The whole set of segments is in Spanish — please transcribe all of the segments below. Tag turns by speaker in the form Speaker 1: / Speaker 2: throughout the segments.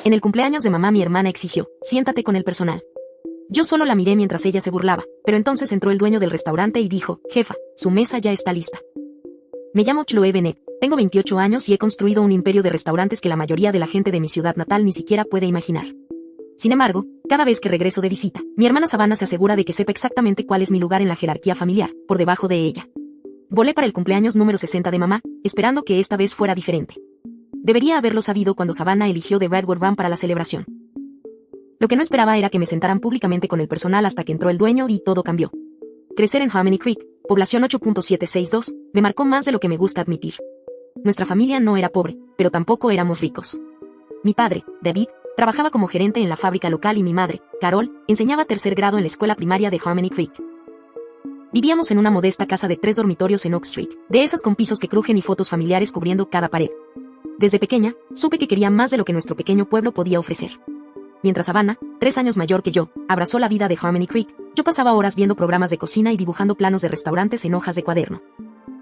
Speaker 1: En el cumpleaños de mamá mi hermana exigió, siéntate con el personal. Yo solo la miré mientras ella se burlaba, pero entonces entró el dueño del restaurante y dijo, jefa, su mesa ya está lista. Me llamo Chloe Bennett, tengo 28 años y he construido un imperio de restaurantes que la mayoría de la gente de mi ciudad natal ni siquiera puede imaginar. Sin embargo, cada vez que regreso de visita, mi hermana Savannah se asegura de que sepa exactamente cuál es mi lugar en la jerarquía familiar, por debajo de ella. Volé para el cumpleaños número 60 de mamá, esperando que esta vez fuera diferente. Debería haberlo sabido cuando Savannah eligió The Redwood Run para la celebración. Lo que no esperaba era que me sentaran públicamente con el personal hasta que entró el dueño y todo cambió. Crecer en Harmony Creek, población 8.762, me marcó más de lo que me gusta admitir. Nuestra familia no era pobre, pero tampoco éramos ricos. Mi padre, David, trabajaba como gerente en la fábrica local y mi madre, Carol, enseñaba tercer grado en la escuela primaria de Harmony Creek. Vivíamos en una modesta casa de 3 dormitorios en Oak Street, de esas con pisos que crujen y fotos familiares cubriendo cada pared. Desde pequeña, supe que quería más de lo que nuestro pequeño pueblo podía ofrecer. Mientras Savannah, 3 años mayor que yo, abrazó la vida de Harmony Creek, yo pasaba horas viendo programas de cocina y dibujando planos de restaurantes en hojas de cuaderno.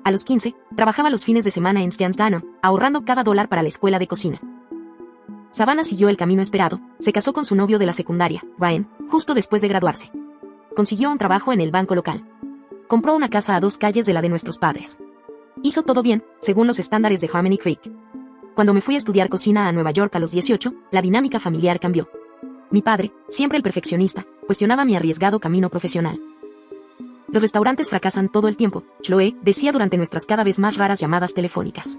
Speaker 1: A los 15, trabajaba los fines de semana en Stan's Diner, ahorrando cada dólar para la escuela de cocina. Savannah siguió el camino esperado, se casó con su novio de la secundaria, Ryan, justo después de graduarse. Consiguió un trabajo en el banco local. Compró una casa a 2 calles de la de nuestros padres. Hizo todo bien, según los estándares de Harmony Creek. Cuando me fui a estudiar cocina a Nueva York a los 18, la dinámica familiar cambió. Mi padre, siempre el perfeccionista, cuestionaba mi arriesgado camino profesional. Los restaurantes fracasan todo el tiempo, Chloe decía durante nuestras cada vez más raras llamadas telefónicas.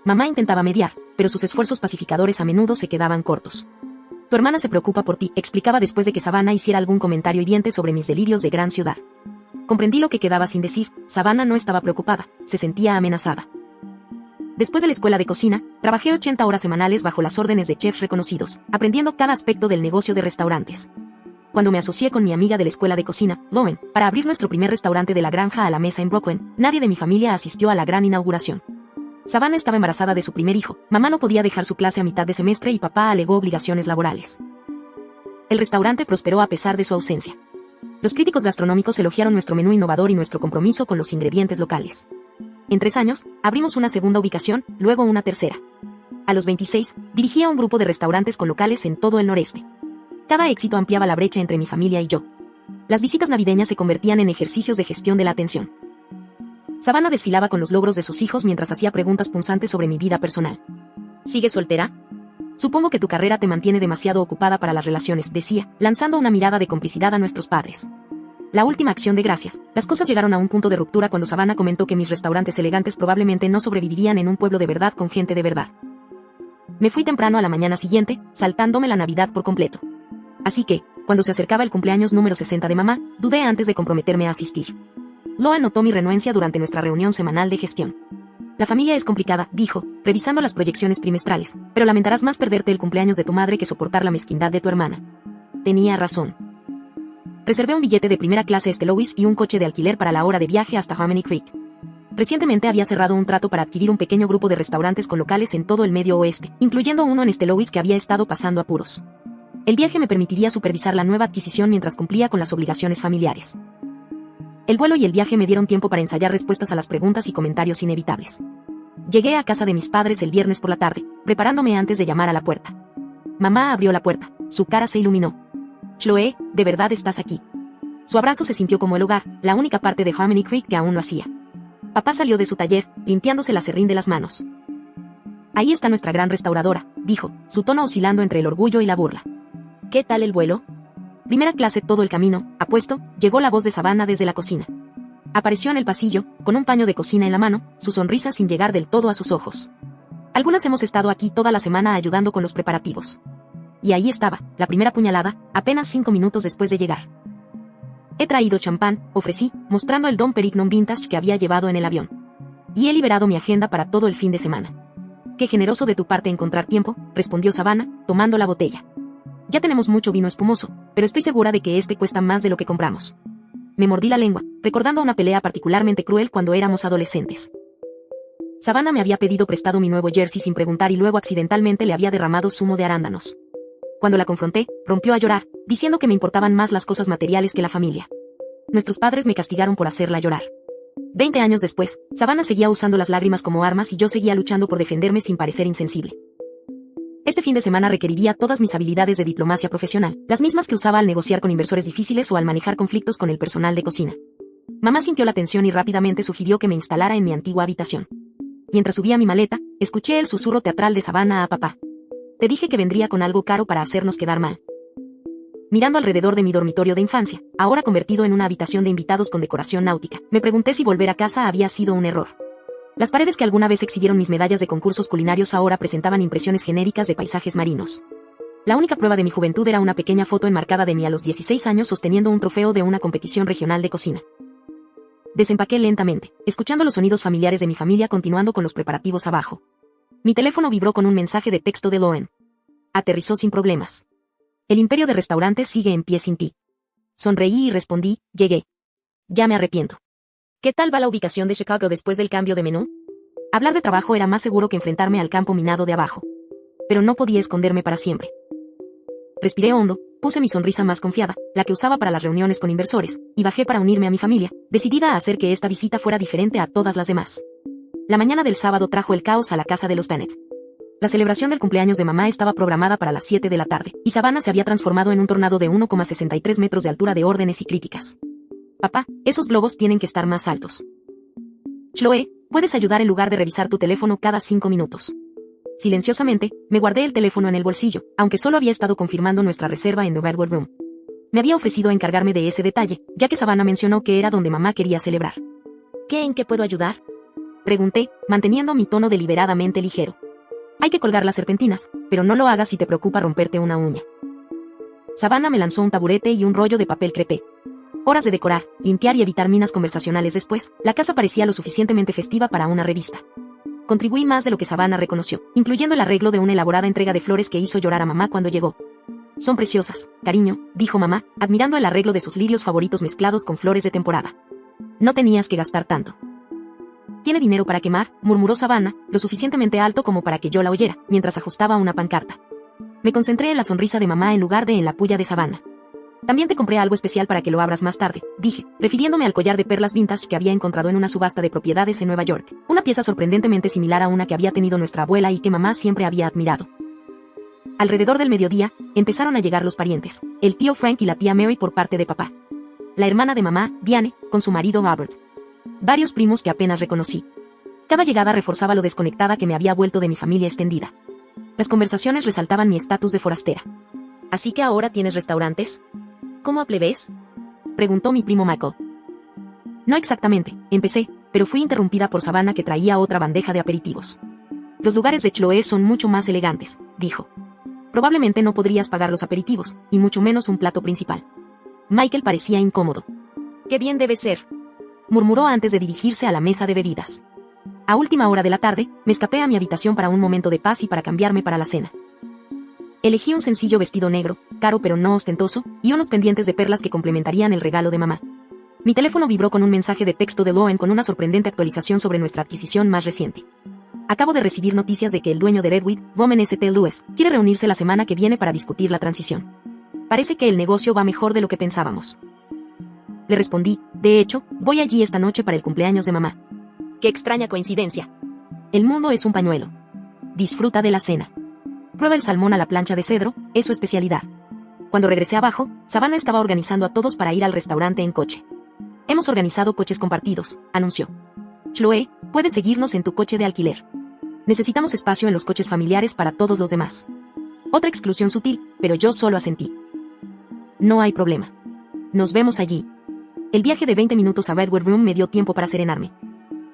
Speaker 1: Mamá intentaba mediar, pero sus esfuerzos pacificadores a menudo se quedaban cortos. Tu hermana se preocupa por ti, explicaba después de que Savannah hiciera algún comentario hiriente sobre mis delirios de gran ciudad. Comprendí lo que quedaba sin decir, Savannah no estaba preocupada, se sentía amenazada. Después de la escuela de cocina, trabajé 80 horas semanales bajo las órdenes de chefs reconocidos, aprendiendo cada aspecto del negocio de restaurantes. Cuando me asocié con mi amiga de la escuela de cocina, Lauren, para abrir nuestro primer restaurante de la granja a la mesa en Brooklyn, nadie de mi familia asistió a la gran inauguración. Savannah estaba embarazada de su primer hijo, mamá no podía dejar su clase a mitad de semestre y papá alegó obligaciones laborales. El restaurante prosperó a pesar de su ausencia. Los críticos gastronómicos elogiaron nuestro menú innovador y nuestro compromiso con los ingredientes locales. En 3 años, abrimos una segunda ubicación, luego una tercera. A los 26, dirigía un grupo de restaurantes con locales en todo el noreste. Cada éxito ampliaba la brecha entre mi familia y yo. Las visitas navideñas se convertían en ejercicios de gestión de la atención. Savannah desfilaba con los logros de sus hijos mientras hacía preguntas punzantes sobre mi vida personal. ¿Sigues soltera? Supongo que tu carrera te mantiene demasiado ocupada para las relaciones, decía, lanzando una mirada de complicidad a nuestros padres. La última acción de gracias, las cosas llegaron a un punto de ruptura cuando Savannah comentó que mis restaurantes elegantes probablemente no sobrevivirían en un pueblo de verdad con gente de verdad. Me fui temprano a la mañana siguiente, saltándome la Navidad por completo. Así que, cuando se acercaba el cumpleaños número 60 de mamá, dudé antes de comprometerme a asistir. Lo notó mi renuencia durante nuestra reunión semanal de gestión. La familia es complicada, dijo, revisando las proyecciones trimestrales, pero lamentarás más perderte el cumpleaños de tu madre que soportar la mezquindad de tu hermana. Tenía razón. Reservé un billete de primera clase a East Louis y un coche de alquiler para la hora de viaje hasta Harmony Creek. Recientemente había cerrado un trato para adquirir un pequeño grupo de restaurantes con locales en todo el medio oeste, incluyendo uno en East Louis que había estado pasando apuros. El viaje me permitiría supervisar la nueva adquisición mientras cumplía con las obligaciones familiares. El vuelo y el viaje me dieron tiempo para ensayar respuestas a las preguntas y comentarios inevitables. Llegué a casa de mis padres el viernes por la tarde, preparándome antes de llamar a la puerta. Mamá abrió la puerta, su cara se iluminó. Chloe, ¿de verdad estás aquí? Su abrazo se sintió como el hogar, la única parte de Harmony Creek que aún lo hacía. Papá salió de su taller, limpiándose la serrín de las manos. Ahí está nuestra gran restauradora, dijo, su tono oscilando entre el orgullo y la burla. ¿Qué tal el vuelo? Primera clase todo el camino, apuesto, llegó la voz de Savannah desde la cocina. Apareció en el pasillo, con un paño de cocina en la mano, su sonrisa sin llegar del todo a sus ojos. Algunas hemos estado aquí toda la semana ayudando con los preparativos. Y ahí estaba, la primera puñalada, apenas 5 minutos después de llegar. He traído champán, ofrecí, mostrando el Dom Perignon Vintage que había llevado en el avión. Y he liberado mi agenda para todo el fin de semana. Qué generoso de tu parte encontrar tiempo, respondió Savannah, tomando la botella. Ya tenemos mucho vino espumoso, pero estoy segura de que este cuesta más de lo que compramos. Me mordí la lengua, recordando una pelea particularmente cruel cuando éramos adolescentes. Savannah me había pedido prestado mi nuevo jersey sin preguntar y luego accidentalmente le había derramado zumo de arándanos. Cuando la confronté, rompió a llorar, diciendo que me importaban más las cosas materiales que la familia. Nuestros padres me castigaron por hacerla llorar. 20 años después, Savannah seguía usando las lágrimas como armas y yo seguía luchando por defenderme sin parecer insensible. Este fin de semana requeriría todas mis habilidades de diplomacia profesional, las mismas que usaba al negociar con inversores difíciles o al manejar conflictos con el personal de cocina. Mamá sintió la tensión y rápidamente sugirió que me instalara en mi antigua habitación. Mientras subía mi maleta, escuché el susurro teatral de Savannah a papá. Te dije que vendría con algo caro para hacernos quedar mal. Mirando alrededor de mi dormitorio de infancia, ahora convertido en una habitación de invitados con decoración náutica, me pregunté si volver a casa había sido un error. Las paredes que alguna vez exhibieron mis medallas de concursos culinarios ahora presentaban impresiones genéricas de paisajes marinos. La única prueba de mi juventud era una pequeña foto enmarcada de mí a los 16 años sosteniendo un trofeo de una competición regional de cocina. Desempaqué lentamente, escuchando los sonidos familiares de mi familia continuando con los preparativos abajo. Mi teléfono vibró con un mensaje de texto de Loen. Aterrizó sin problemas. El imperio de restaurantes sigue en pie sin ti. Sonreí y respondí, llegué. Ya me arrepiento. ¿Qué tal va la ubicación de Chicago después del cambio de menú? Hablar de trabajo era más seguro que enfrentarme al campo minado de abajo. Pero no podía esconderme para siempre. Respiré hondo, puse mi sonrisa más confiada, la que usaba para las reuniones con inversores, y bajé para unirme a mi familia, decidida a hacer que esta visita fuera diferente a todas las demás. La mañana del sábado trajo el caos a la casa de los Bennett. La celebración del cumpleaños de mamá estaba programada para las 7 de la tarde, y Savannah se había transformado en un tornado de 1,63 metros de altura de órdenes y críticas. Papá, esos globos tienen que estar más altos. Chloe, puedes ayudar en lugar de revisar tu teléfono cada 5 minutos. Silenciosamente, me guardé el teléfono en el bolsillo, aunque solo había estado confirmando nuestra reserva en The Redwood Room. Me había ofrecido encargarme de ese detalle, ya que Savannah mencionó que era donde mamá quería celebrar. ¿En qué puedo ayudar? Pregunté, manteniendo mi tono deliberadamente ligero. Hay que colgar las serpentinas, pero no lo hagas si te preocupa romperte una uña. Savannah me lanzó un taburete y un rollo de papel crepé. Horas de decorar, limpiar y evitar minas conversacionales después, la casa parecía lo suficientemente festiva para una revista. Contribuí más de lo que Savannah reconoció, incluyendo el arreglo de una elaborada entrega de flores que hizo llorar a mamá cuando llegó. Son preciosas, cariño, dijo mamá, admirando el arreglo de sus lirios favoritos mezclados con flores de temporada. No tenías que gastar tanto. Tiene dinero para quemar, murmuró Savannah, lo suficientemente alto como para que yo la oyera, mientras ajustaba una pancarta. Me concentré en la sonrisa de mamá en lugar de en la puya de Savannah. También te compré algo especial para que lo abras más tarde, dije, refiriéndome al collar de perlas vintage que había encontrado en una subasta de propiedades en Nueva York, una pieza sorprendentemente similar a una que había tenido nuestra abuela y que mamá siempre había admirado. Alrededor del mediodía, empezaron a llegar los parientes, el tío Frank y la tía Mary por parte de papá. La hermana de mamá, Diane, con su marido Robert. Varios primos que apenas reconocí. Cada llegada reforzaba lo desconectada que me había vuelto de mi familia extendida. Las conversaciones resaltaban mi estatus de forastera. ¿Así que ahora tienes restaurantes? ¿Cómo a plebes? Preguntó mi primo Michael. No exactamente, empecé, pero fui interrumpida por Savannah que traía otra bandeja de aperitivos. Los lugares de Chloe son mucho más elegantes, dijo. Probablemente no podrías pagar los aperitivos, y mucho menos un plato principal. Michael parecía incómodo. «Qué bien debe ser», murmuró antes de dirigirse a la mesa de bebidas. A última hora de la tarde, me escapé a mi habitación para un momento de paz y para cambiarme para la cena. Elegí un sencillo vestido negro, caro pero no ostentoso, y unos pendientes de perlas que complementarían el regalo de mamá. Mi teléfono vibró con un mensaje de texto de Loen con una sorprendente actualización sobre nuestra adquisición más reciente. Acabo de recibir noticias de que el dueño de Redwood, Woman St. Louis, quiere reunirse la semana que viene para discutir la transición. Parece que el negocio va mejor de lo que pensábamos. Le respondí, de hecho, voy allí esta noche para el cumpleaños de mamá. Qué extraña coincidencia. El mundo es un pañuelo. Disfruta de la cena. Prueba el salmón a la plancha de cedro, es su especialidad. Cuando regresé abajo, Savannah estaba organizando a todos para ir al restaurante en coche. Hemos organizado coches compartidos, anunció. Chloe, puedes seguirnos en tu coche de alquiler. Necesitamos espacio en los coches familiares para todos los demás. Otra exclusión sutil, pero yo solo asentí. No hay problema. Nos vemos allí. El viaje de 20 minutos a Redwood Room me dio tiempo para serenarme.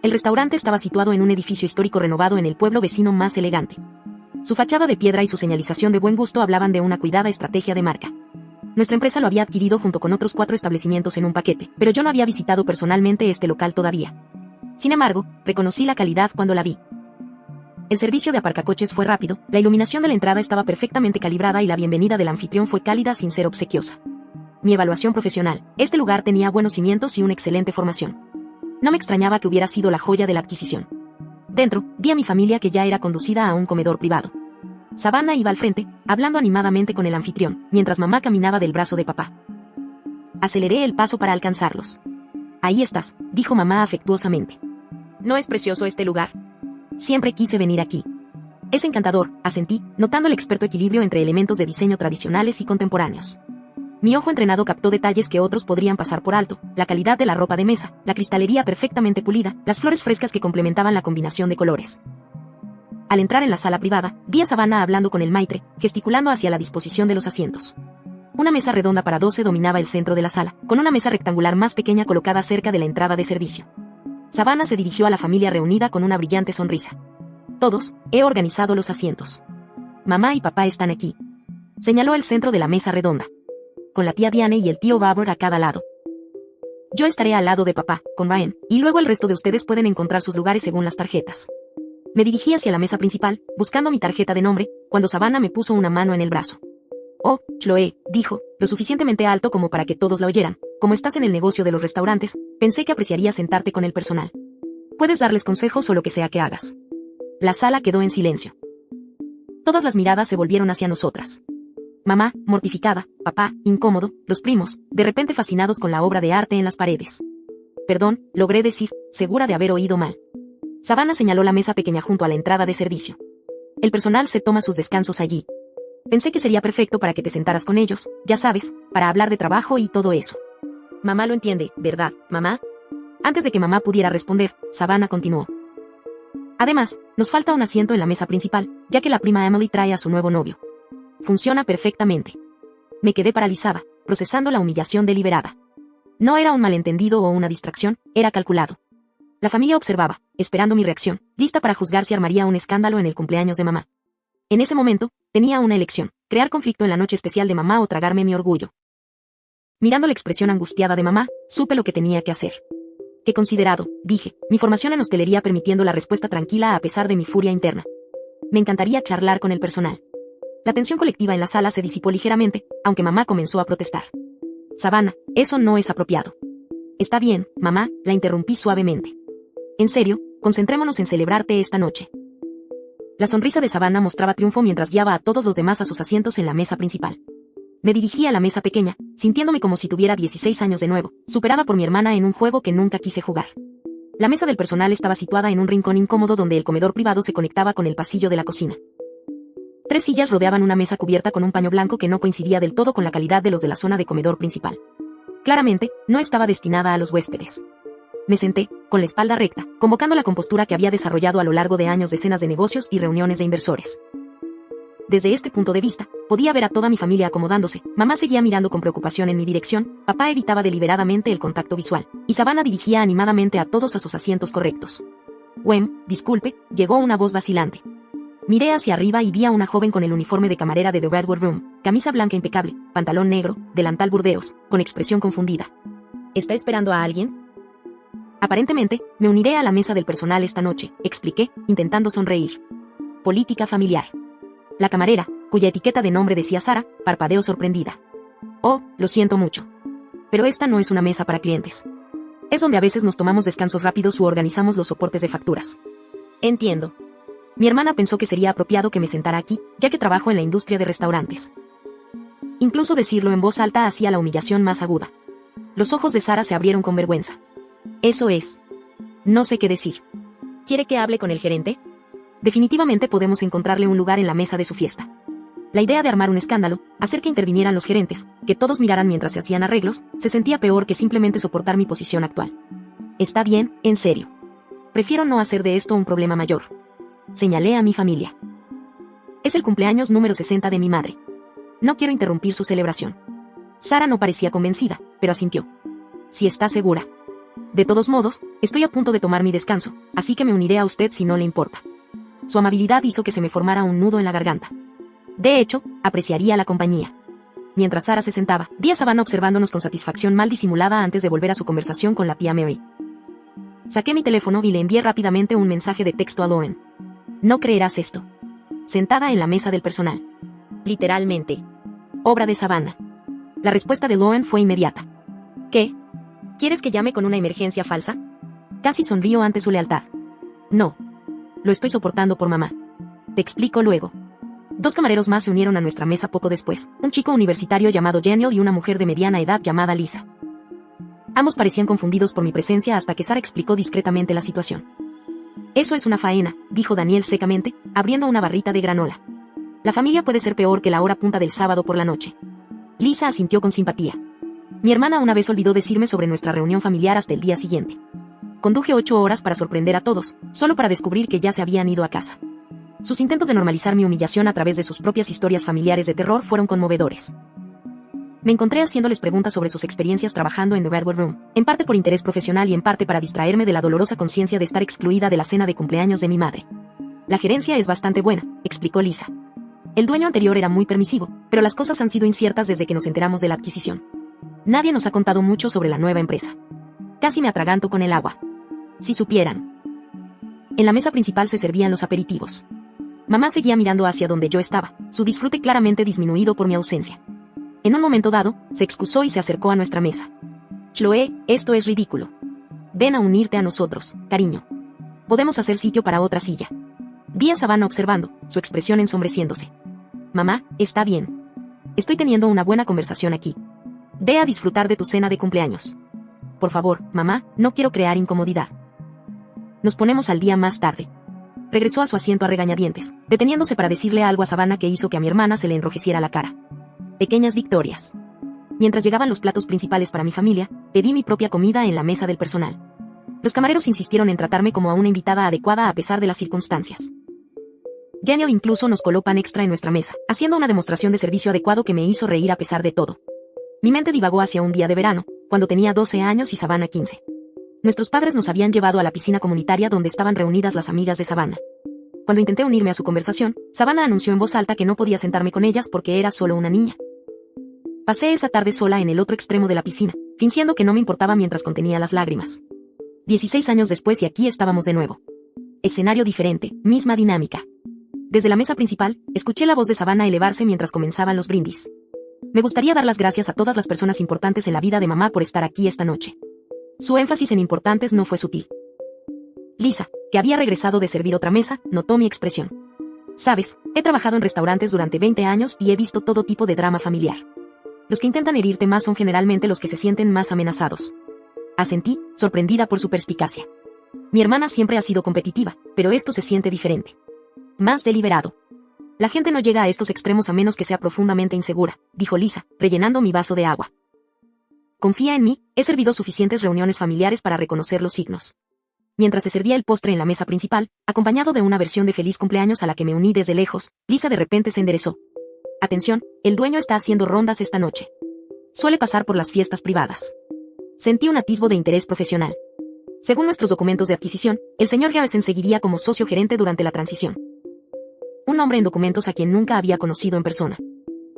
Speaker 1: El restaurante estaba situado en un edificio histórico renovado en el pueblo vecino más elegante. Su fachada de piedra y su señalización de buen gusto hablaban de una cuidada estrategia de marca. Nuestra empresa lo había adquirido junto con otros 4 establecimientos en un paquete, pero yo no había visitado personalmente este local todavía. Sin embargo, reconocí la calidad cuando la vi. El servicio de aparcacoches fue rápido, la iluminación de la entrada estaba perfectamente calibrada y la bienvenida del anfitrión fue cálida sin ser obsequiosa. Mi evaluación profesional, este lugar tenía buenos cimientos y una excelente formación. No me extrañaba que hubiera sido la joya de la adquisición. Dentro, vi a mi familia que ya era conducida a un comedor privado. Savannah iba al frente, hablando animadamente con el anfitrión, mientras mamá caminaba del brazo de papá. Aceleré el paso para alcanzarlos. Ahí estás, dijo mamá afectuosamente. ¿No es precioso este lugar? Siempre quise venir aquí. Es encantador, asentí, notando el experto equilibrio entre elementos de diseño tradicionales y contemporáneos. Mi ojo entrenado captó detalles que otros podrían pasar por alto: la calidad de la ropa de mesa, la cristalería perfectamente pulida, las flores frescas que complementaban la combinación de colores. Al entrar en la sala privada, vi a Savannah hablando con el maitre, gesticulando hacia la disposición de los asientos. Una mesa redonda para 12 dominaba el centro de la sala, con una mesa rectangular más pequeña colocada cerca de la entrada de servicio. Savannah se dirigió a la familia reunida con una brillante sonrisa. Todos, he organizado los asientos. Mamá y papá están aquí. Señaló el centro de la mesa redonda, con la tía Diane y el tío Babur a cada lado. Yo estaré al lado de papá, con Ryan, y luego el resto de ustedes pueden encontrar sus lugares según las tarjetas. Me dirigí hacia la mesa principal, buscando mi tarjeta de nombre, cuando Savannah me puso una mano en el brazo. Oh, Chloe, dijo, lo suficientemente alto como para que todos la oyeran. Como estás en el negocio de los restaurantes, pensé que apreciarías sentarte con el personal. Puedes darles consejos o lo que sea que hagas. La sala quedó en silencio. Todas las miradas se volvieron hacia nosotras. Mamá, mortificada, papá, incómodo, los primos, de repente fascinados con la obra de arte en las paredes. Perdón, logré decir, segura de haber oído mal. Savannah señaló la mesa pequeña junto a la entrada de servicio. El personal se toma sus descansos allí. Pensé que sería perfecto para que te sentaras con ellos, ya sabes, para hablar de trabajo y todo eso. Mamá lo entiende, ¿verdad, mamá? Antes de que mamá pudiera responder, Savannah continuó. Además, nos falta un asiento en la mesa principal, ya que la prima Emily trae a su nuevo novio. Funciona perfectamente. Me quedé paralizada, procesando la humillación deliberada. No era un malentendido o una distracción, era calculado. La familia observaba, esperando mi reacción, lista para juzgar si armaría un escándalo en el cumpleaños de mamá. En ese momento, tenía una elección: crear conflicto en la noche especial de mamá o tragarme mi orgullo. Mirando la expresión angustiada de mamá, supe lo que tenía que hacer. Qué considerado, dije, mi formación en hostelería permitiendo la respuesta tranquila a pesar de mi furia interna. Me encantaría charlar con el personal. La tensión colectiva en la sala se disipó ligeramente, aunque mamá comenzó a protestar. Savannah, eso no es apropiado. Está bien, mamá, la interrumpí suavemente. En serio, concentrémonos en celebrarte esta noche. La sonrisa de Savannah mostraba triunfo mientras guiaba a todos los demás a sus asientos en la mesa principal. Me dirigí a la mesa pequeña, sintiéndome como si tuviera 16 años de nuevo, superada por mi hermana en un juego que nunca quise jugar. La mesa del personal estaba situada en un rincón incómodo donde el comedor privado se conectaba con el pasillo de la cocina. 3 sillas rodeaban una mesa cubierta con un paño blanco que no coincidía del todo con la calidad de los de la zona de comedor principal. Claramente, no estaba destinada a los huéspedes. Me senté, con la espalda recta, convocando la compostura que había desarrollado a lo largo de años de cenas de negocios y reuniones de inversores. Desde este punto de vista, podía ver a toda mi familia acomodándose. Mamá seguía mirando con preocupación en mi dirección, papá evitaba deliberadamente el contacto visual, y Savannah dirigía animadamente a todos a sus asientos correctos. Disculpe, llegó una voz vacilante. Miré hacia arriba y vi a una joven con el uniforme de camarera de The Redwood Room, camisa blanca impecable, pantalón negro, delantal burdeos, con expresión confundida. ¿Está esperando a alguien? Aparentemente, me uniré a la mesa del personal esta noche, expliqué, intentando sonreír. Política familiar. La camarera, cuya etiqueta de nombre decía Sara, parpadeó sorprendida. Oh, lo siento mucho. Pero esta no es una mesa para clientes. Es donde a veces nos tomamos descansos rápidos u organizamos los soportes de facturas. Entiendo. Mi hermana pensó que sería apropiado que me sentara aquí, ya que trabajo en la industria de restaurantes. Incluso decirlo en voz alta hacía la humillación más aguda. Los ojos de Sara se abrieron con vergüenza. Eso es. No sé qué decir. ¿Quiere que hable con el gerente? Definitivamente podemos encontrarle un lugar en la mesa de su fiesta. La idea de armar un escándalo, hacer que intervinieran los gerentes, que todos miraran mientras se hacían arreglos, se sentía peor que simplemente soportar mi posición actual. Está bien, en serio. Prefiero no hacer de esto un problema mayor. Señalé a mi familia. Es el cumpleaños número 60 de mi madre. No quiero interrumpir su celebración. Sara no parecía convencida, pero asintió. Si está segura. De todos modos, estoy a punto de tomar mi descanso, así que me uniré a usted si no le importa. Su amabilidad hizo que se me formara un nudo en la garganta. De hecho, apreciaría la compañía. Mientras Sara se sentaba, vi a Savannah observándonos con satisfacción mal disimulada antes de volver a su conversación con la tía Mary. Saqué mi teléfono y le envié rápidamente un mensaje de texto a Lauren. No creerás esto. Sentada en la mesa del personal. Literalmente. Obra de Savannah. La respuesta de Lauren fue inmediata. ¿Qué? ¿Quieres que llame con una emergencia falsa? Casi sonrió ante su lealtad. No. Lo estoy soportando por mamá. Te explico luego. 2 camareros más se unieron a nuestra mesa poco después, un chico universitario llamado Daniel y una mujer de mediana edad llamada Lisa. Ambos parecían confundidos por mi presencia hasta que Sara explicó discretamente la situación. Eso es una faena, dijo Daniel secamente, abriendo una barrita de granola. La familia puede ser peor que la hora punta del sábado por la noche. Lisa asintió con simpatía. Mi hermana una vez olvidó decirme sobre nuestra reunión familiar hasta el día siguiente. Conduje 8 horas para sorprender a todos, solo para descubrir que ya se habían ido a casa. Sus intentos de normalizar mi humillación a través de sus propias historias familiares de terror fueron conmovedores. Me encontré haciéndoles preguntas sobre sus experiencias trabajando en The Redwood Room, en parte por interés profesional y en parte para distraerme de la dolorosa conciencia de estar excluida de la cena de cumpleaños de mi madre. La gerencia es bastante buena, explicó Lisa. El dueño anterior era muy permisivo, pero las cosas han sido inciertas desde que nos enteramos de la adquisición. Nadie nos ha contado mucho sobre la nueva empresa. Casi me atraganto con el agua. Si supieran. En la mesa principal se servían los aperitivos. Mamá seguía mirando hacia donde yo estaba, su disfrute claramente disminuido por mi ausencia. En un momento dado, se excusó y se acercó a nuestra mesa. Chloe, esto es ridículo. Ven a unirte a nosotros, cariño. Podemos hacer sitio para otra silla. Vi a Savannah observando, su expresión ensombreciéndose. Mamá, está bien. Estoy teniendo una buena conversación aquí. Ve a disfrutar de tu cena de cumpleaños. Por favor, mamá, no quiero crear incomodidad. Nos ponemos al día más tarde. Regresó a su asiento a regañadientes, deteniéndose para decirle algo a Savannah que hizo que a mi hermana se le enrojeciera la cara. Pequeñas victorias. Mientras llegaban los platos principales para mi familia, pedí mi propia comida en la mesa del personal. Los camareros insistieron en tratarme como a una invitada adecuada a pesar de las circunstancias. Daniel incluso nos coló pan extra en nuestra mesa, haciendo una demostración de servicio adecuado que me hizo reír a pesar de todo. Mi mente divagó hacia un día de verano, cuando tenía 12 años y Savannah 15. Nuestros padres nos habían llevado a la piscina comunitaria donde estaban reunidas las amigas de Savannah. Cuando intenté unirme a su conversación, Savannah anunció en voz alta que no podía sentarme con ellas porque era solo una niña. Pasé esa tarde sola en el otro extremo de la piscina, fingiendo que no me importaba mientras contenía las lágrimas. 16 años después y aquí estábamos de nuevo. Escenario diferente, misma dinámica. Desde la mesa principal, escuché la voz de Savannah elevarse mientras comenzaban los brindis. Me gustaría dar las gracias a todas las personas importantes en la vida de mamá por estar aquí esta noche. Su énfasis en importantes no fue sutil. Lisa, que había regresado de servir otra mesa, notó mi expresión. Sabes, he trabajado en restaurantes durante 20 años y he visto todo tipo de drama familiar. Los que intentan herirte más son generalmente los que se sienten más amenazados. Asentí, sorprendida por su perspicacia. Mi hermana siempre ha sido competitiva, pero esto se siente diferente. Más deliberado. La gente no llega a estos extremos a menos que sea profundamente insegura, dijo Lisa, rellenando mi vaso de agua. Confía en mí, he servido suficientes reuniones familiares para reconocer los signos. Mientras se servía el postre en la mesa principal, acompañado de una versión de feliz cumpleaños a la que me uní desde lejos, Lisa de repente se enderezó. Atención, el dueño está haciendo rondas esta noche. Suele pasar por las fiestas privadas. Sentí un atisbo de interés profesional. Según nuestros documentos de adquisición, el señor Harrison seguiría como socio gerente durante la transición. Un hombre en documentos a quien nunca había conocido en persona.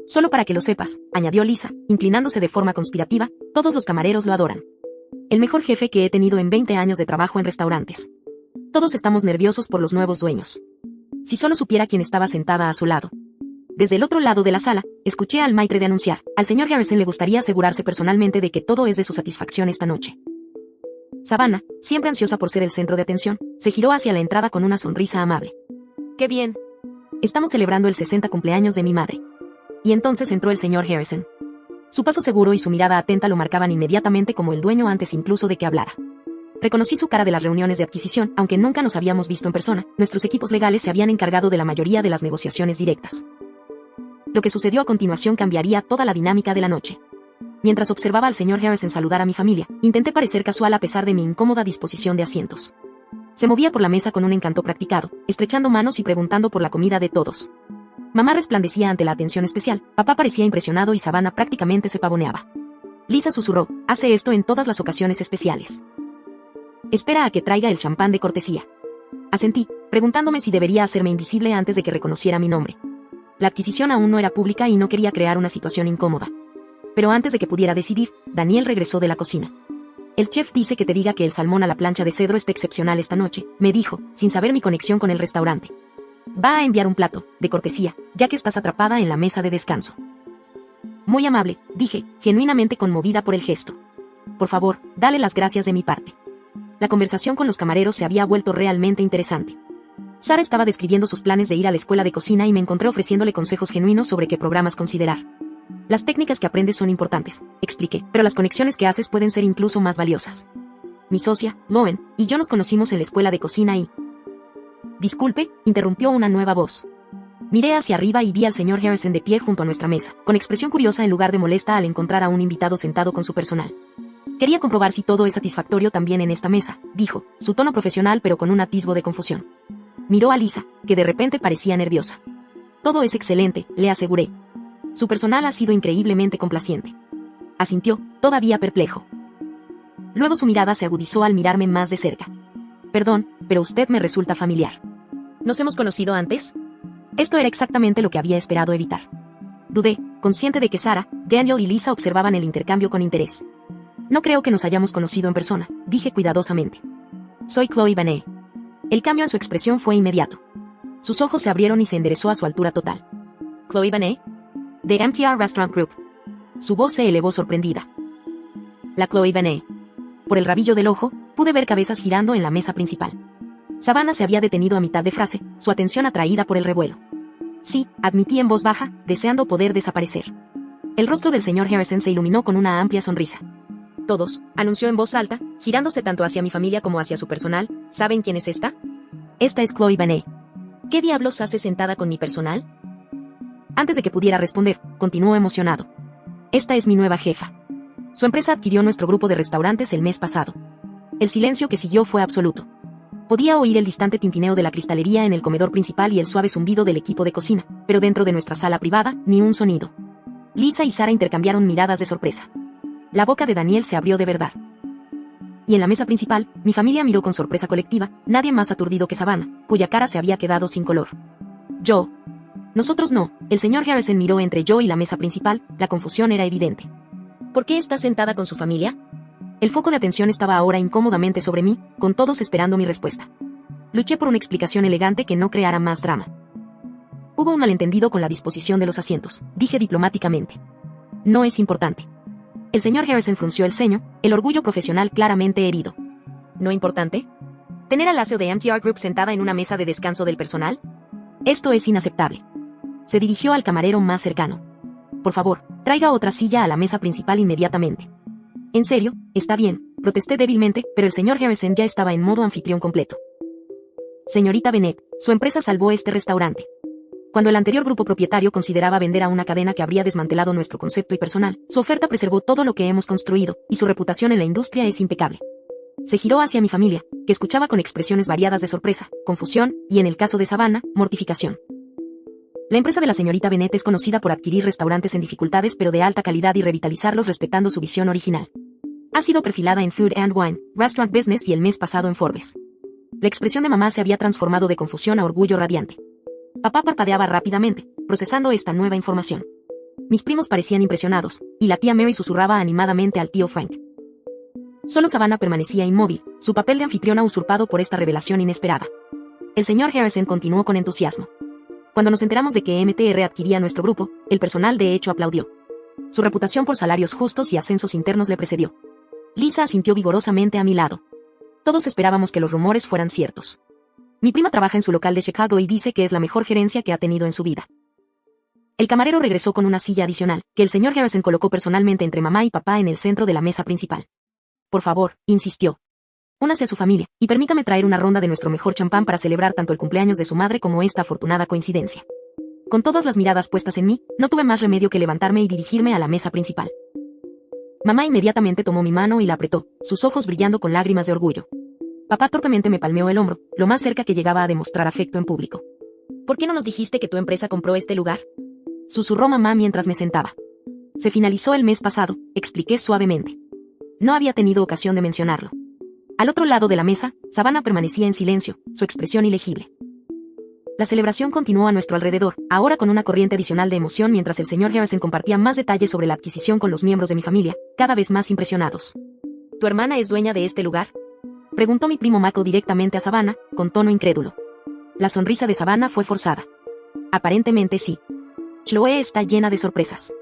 Speaker 1: Solo para que lo sepas, añadió Lisa, inclinándose de forma conspirativa, todos los camareros lo adoran. El mejor jefe que he tenido en 20 años de trabajo en restaurantes. Todos estamos nerviosos por los nuevos dueños. Si solo supiera quién estaba sentada a su lado. Desde el otro lado de la sala, escuché al maitre de anunciar, al señor Harrison le gustaría asegurarse personalmente de que todo es de su satisfacción esta noche. Savannah, siempre ansiosa por ser el centro de atención, se giró hacia la entrada con una sonrisa amable. ¡Qué bien! Estamos celebrando el 60 cumpleaños de mi madre. Y entonces entró el señor Harrison. Su paso seguro y su mirada atenta lo marcaban inmediatamente como el dueño antes incluso de que hablara. Reconocí su cara de las reuniones de adquisición, aunque nunca nos habíamos visto en persona, nuestros equipos legales se habían encargado de la mayoría de las negociaciones directas. Lo que sucedió a continuación cambiaría toda la dinámica de la noche. Mientras observaba al señor Harrison saludar a mi familia, intenté parecer casual a pesar de mi incómoda disposición de asientos. Se movía por la mesa con un encanto practicado, estrechando manos y preguntando por la comida de todos. Mamá resplandecía ante la atención especial, papá parecía impresionado y Savannah prácticamente se pavoneaba. Lisa susurró, hace esto en todas las ocasiones especiales. Espera a que traiga el champán de cortesía. Asentí, preguntándome si debería hacerme invisible antes de que reconociera mi nombre. La adquisición aún no era pública y no quería crear una situación incómoda. Pero antes de que pudiera decidir, Daniel regresó de la cocina. El chef dice que te diga que el salmón a la plancha de cedro está excepcional esta noche, me dijo, sin saber mi conexión con el restaurante. Va a enviar un plato, de cortesía, ya que estás atrapada en la mesa de descanso. Muy amable, dije, genuinamente conmovida por el gesto. Por favor, dale las gracias de mi parte. La conversación con los camareros se había vuelto realmente interesante. Sara estaba describiendo sus planes de ir a la escuela de cocina y me encontré ofreciéndole consejos genuinos sobre qué programas considerar. Las técnicas que aprendes son importantes, expliqué, pero las conexiones que haces pueden ser incluso más valiosas. Mi socia, Loen, y yo nos conocimos en la escuela de cocina y... Disculpe, interrumpió una nueva voz. Miré hacia arriba y vi al señor Harrison de pie junto a nuestra mesa, con expresión curiosa en lugar de molesta al encontrar a un invitado sentado con su personal. Quería comprobar si todo es satisfactorio también en esta mesa, dijo, su tono profesional pero con un atisbo de confusión. Miró a Lisa, que de repente parecía nerviosa. Todo es excelente, le aseguré. Su personal ha sido increíblemente complaciente. Asintió, todavía perplejo. Luego su mirada se agudizó al mirarme más de cerca. Perdón, pero usted me resulta familiar. ¿Nos hemos conocido antes? Esto era exactamente lo que había esperado evitar. Dudé, consciente de que Sarah, Daniel y Lisa observaban el intercambio con interés. No creo que nos hayamos conocido en persona, dije cuidadosamente. Soy Chloe Banet. El cambio en su expresión fue inmediato. Sus ojos se abrieron y se enderezó a su altura total. ¿Chloe Banet? De MTR Restaurant Group. Su voz se elevó sorprendida. La Chloe Banet. Por el rabillo del ojo, pude ver cabezas girando en la mesa principal. Savannah se había detenido a mitad de frase, su atención atraída por el revuelo. Sí, admití en voz baja, deseando poder desaparecer. El rostro del señor Harrison se iluminó con una amplia sonrisa. Todos, anunció en voz alta, girándose tanto hacia mi familia como hacia su personal, ¿saben quién es esta? Esta es Chloe Banet. ¿Qué diablos hace sentada con mi personal? Antes de que pudiera responder, continuó emocionado. Esta es mi nueva jefa. Su empresa adquirió nuestro grupo de restaurantes el mes pasado. El silencio que siguió fue absoluto. Podía oír el distante tintineo de la cristalería en el comedor principal y el suave zumbido del equipo de cocina, pero dentro de nuestra sala privada, ni un sonido. Lisa y Sarah intercambiaron miradas de sorpresa. La boca de Daniel se abrió de verdad. Y en la mesa principal, mi familia miró con sorpresa colectiva, nadie más aturdido que Savannah, cuya cara se había quedado sin color. Yo. Nosotros no, el señor Harrison miró entre yo y la mesa principal, la confusión era evidente. ¿Por qué está sentada con su familia? El foco de atención estaba ahora incómodamente sobre mí, con todos esperando mi respuesta. Luché por una explicación elegante que no creara más drama. Hubo un malentendido con la disposición de los asientos, dije diplomáticamente. No es importante. El señor Harrison frunció el ceño, el orgullo profesional claramente herido. ¿No importante? ¿Tener al lazo de MTR Group sentada en una mesa de descanso del personal? Esto es inaceptable. Se dirigió al camarero más cercano. Por favor, traiga otra silla a la mesa principal inmediatamente. En serio, está bien, protesté débilmente, pero el señor Harrison ya estaba en modo anfitrión completo. Señorita Bennett, su empresa salvó este restaurante. Cuando el anterior grupo propietario consideraba vender a una cadena que habría desmantelado nuestro concepto y personal, su oferta preservó todo lo que hemos construido, y su reputación en la industria es impecable. Se giró hacia mi familia, que escuchaba con expresiones variadas de sorpresa, confusión, y en el caso de Savannah, mortificación. La empresa de la señorita Bennett es conocida por adquirir restaurantes en dificultades pero de alta calidad y revitalizarlos respetando su visión original. Ha sido perfilada en Food and Wine, Restaurant Business y el mes pasado en Forbes. La expresión de mamá se había transformado de confusión a orgullo radiante. Papá parpadeaba rápidamente, procesando esta nueva información. Mis primos parecían impresionados, y la tía Mary susurraba animadamente al tío Frank. Solo Savannah permanecía inmóvil, su papel de anfitriona usurpado por esta revelación inesperada. El señor Harrison continuó con entusiasmo. Cuando nos enteramos de que MTR adquiría nuestro grupo, el personal de hecho aplaudió. Su reputación por salarios justos y ascensos internos le precedió. Lisa asintió vigorosamente a mi lado. Todos esperábamos que los rumores fueran ciertos. Mi prima trabaja en su local de Chicago y dice que es la mejor gerencia que ha tenido en su vida. El camarero regresó con una silla adicional, que el señor Harrison colocó personalmente entre mamá y papá en el centro de la mesa principal. Por favor, insistió. Únase a su familia, y permítame traer una ronda de nuestro mejor champán para celebrar tanto el cumpleaños de su madre como esta afortunada coincidencia. Con todas las miradas puestas en mí, no tuve más remedio que levantarme y dirigirme a la mesa principal. Mamá inmediatamente tomó mi mano y la apretó, sus ojos brillando con lágrimas de orgullo. Papá torpemente me palmeó el hombro, lo más cerca que llegaba a demostrar afecto en público. ¿Por qué no nos dijiste que tu empresa compró este lugar? Susurró mamá mientras me sentaba. Se finalizó el mes pasado, expliqué suavemente. No había tenido ocasión de mencionarlo. Al otro lado de la mesa, Savannah permanecía en silencio, su expresión ilegible. La celebración continuó a nuestro alrededor, ahora con una corriente adicional de emoción mientras el señor Harrison compartía más detalles sobre la adquisición con los miembros de mi familia, cada vez más impresionados. ¿Tu hermana es dueña de este lugar?, preguntó mi primo Michael directamente a Savannah, con tono incrédulo. La sonrisa de Savannah fue forzada. Aparentemente sí. Chloe está llena de sorpresas.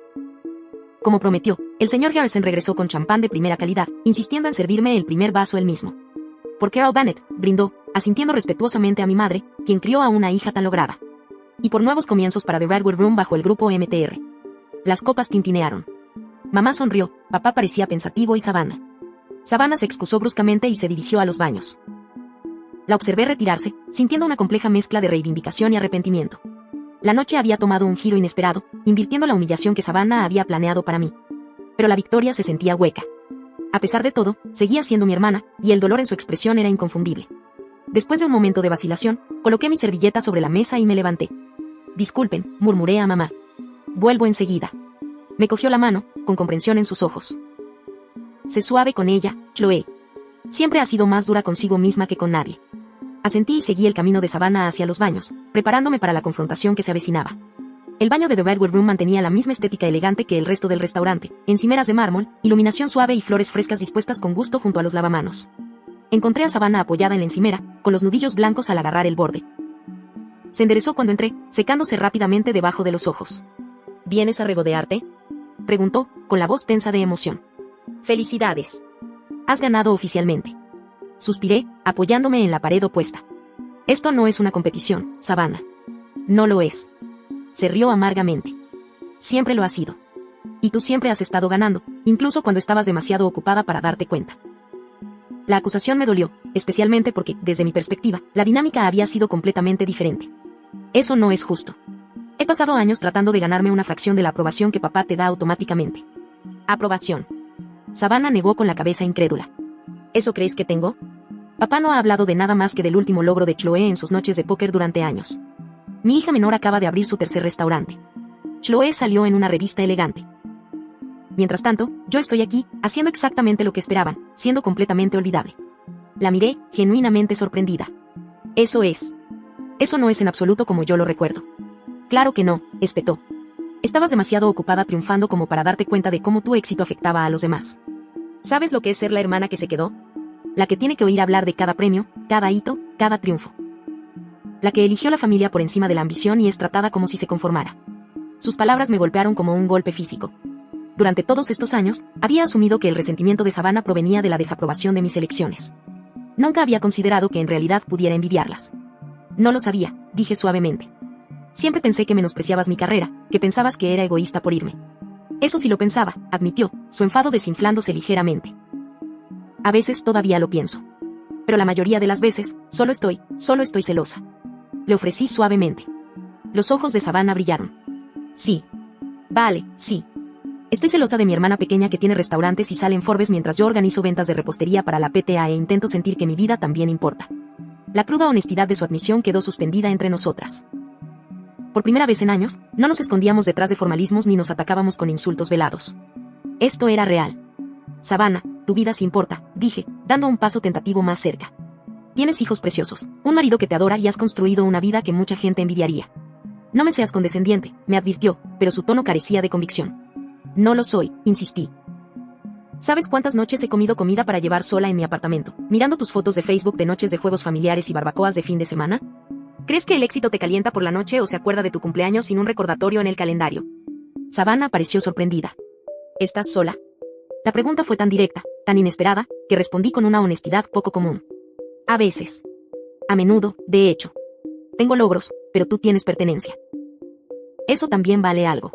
Speaker 1: Como prometió, el señor Harrison regresó con champán de primera calidad, insistiendo en servirme el primer vaso él mismo. Por Carol Bennett, brindó, asintiendo respetuosamente a mi madre, quien crió a una hija tan lograda. Y por nuevos comienzos para The Redwood Room bajo el grupo MTR. Las copas tintinearon. Mamá sonrió, papá parecía pensativo y Savannah se excusó bruscamente y se dirigió a los baños. La observé retirarse, sintiendo una compleja mezcla de reivindicación y arrepentimiento. La noche había tomado un giro inesperado, invirtiendo la humillación que Savannah había planeado para mí. Pero la victoria se sentía hueca. A pesar de todo, seguía siendo mi hermana, y el dolor en su expresión era inconfundible. Después de un momento de vacilación, coloqué mi servilleta sobre la mesa y me levanté. «Disculpen», murmuré a mamá. «Vuelvo enseguida». Me cogió la mano, con comprensión en sus ojos. «Sé suave con ella, Chloe. Siempre ha sido más dura consigo misma que con nadie». Asentí y seguí el camino de Savannah hacia los baños, preparándome para la confrontación que se avecinaba. El baño de The Bedward Room mantenía la misma estética elegante que el resto del restaurante, encimeras de mármol, iluminación suave y flores frescas dispuestas con gusto junto a los lavamanos. Encontré a Savannah apoyada en la encimera, con los nudillos blancos al agarrar el borde. Se enderezó cuando entré, secándose rápidamente debajo de los ojos. «¿Vienes a regodearte?», preguntó, con la voz tensa de emoción. «Felicidades. Has ganado oficialmente». Suspiré, apoyándome en la pared opuesta. «Esto no es una competición, Savannah». «No lo es». Se rió amargamente. «Siempre lo ha sido. Y tú siempre has estado ganando, incluso cuando estabas demasiado ocupada para darte cuenta». La acusación me dolió, especialmente porque, desde mi perspectiva, la dinámica había sido completamente diferente. Eso no es justo. He pasado años tratando de ganarme una fracción de la aprobación que papá te da automáticamente. ¿Aprobación? Savannah negó con la cabeza incrédula. ¿Eso crees que tengo? Papá no ha hablado de nada más que del último logro de Chloe en sus noches de póker durante años. Mi hija menor acaba de abrir su tercer restaurante. Chloe salió en una revista elegante. Mientras tanto, yo estoy aquí, haciendo exactamente lo que esperaban, siendo completamente olvidable. La miré, genuinamente sorprendida. Eso no es en absoluto como yo lo recuerdo. Claro que no, espetó. Estabas demasiado ocupada triunfando como para darte cuenta de cómo tu éxito afectaba a los demás. ¿Sabes lo que es ser la hermana que se quedó? La que tiene que oír hablar de cada premio, cada hito, cada triunfo. La que eligió la familia por encima de la ambición y es tratada como si se conformara. Sus palabras me golpearon como un golpe físico. Durante todos estos años, había asumido que el resentimiento de Savannah provenía de la desaprobación de mis elecciones. Nunca había considerado que en realidad pudiera envidiarlas. No lo sabía, dije suavemente. Siempre pensé que menospreciabas mi carrera, que pensabas que era egoísta por irme. Eso sí lo pensaba, admitió, su enfado desinflándose ligeramente. A veces todavía lo pienso. Pero la mayoría de las veces, solo estoy celosa. Le ofrecí suavemente. Los ojos de Savannah brillaron. Sí. Vale, sí. Estoy celosa de mi hermana pequeña que tiene restaurantes y sale en Forbes mientras yo organizo ventas de repostería para la PTA e intento sentir que mi vida también importa. La cruda honestidad de su admisión quedó suspendida entre nosotras. Por primera vez en años, no nos escondíamos detrás de formalismos ni nos atacábamos con insultos velados. Esto era real. Savannah, tu vida sí importa, dije, dando un paso tentativo más cerca. Tienes hijos preciosos, un marido que te adora y has construido una vida que mucha gente envidiaría. No me seas condescendiente, me advirtió, pero su tono carecía de convicción. No lo soy, insistí. ¿Sabes cuántas noches he comido comida para llevar sola en mi apartamento, mirando tus fotos de Facebook de noches de juegos familiares y barbacoas de fin de semana? ¿Crees que el éxito te calienta por la noche o se acuerda de tu cumpleaños sin un recordatorio en el calendario? Savannah pareció sorprendida. ¿Estás sola? La pregunta fue tan directa, tan inesperada, que respondí con una honestidad poco común. A veces. A menudo, de hecho. Tengo logros, pero tú tienes pertenencia. Eso también vale algo.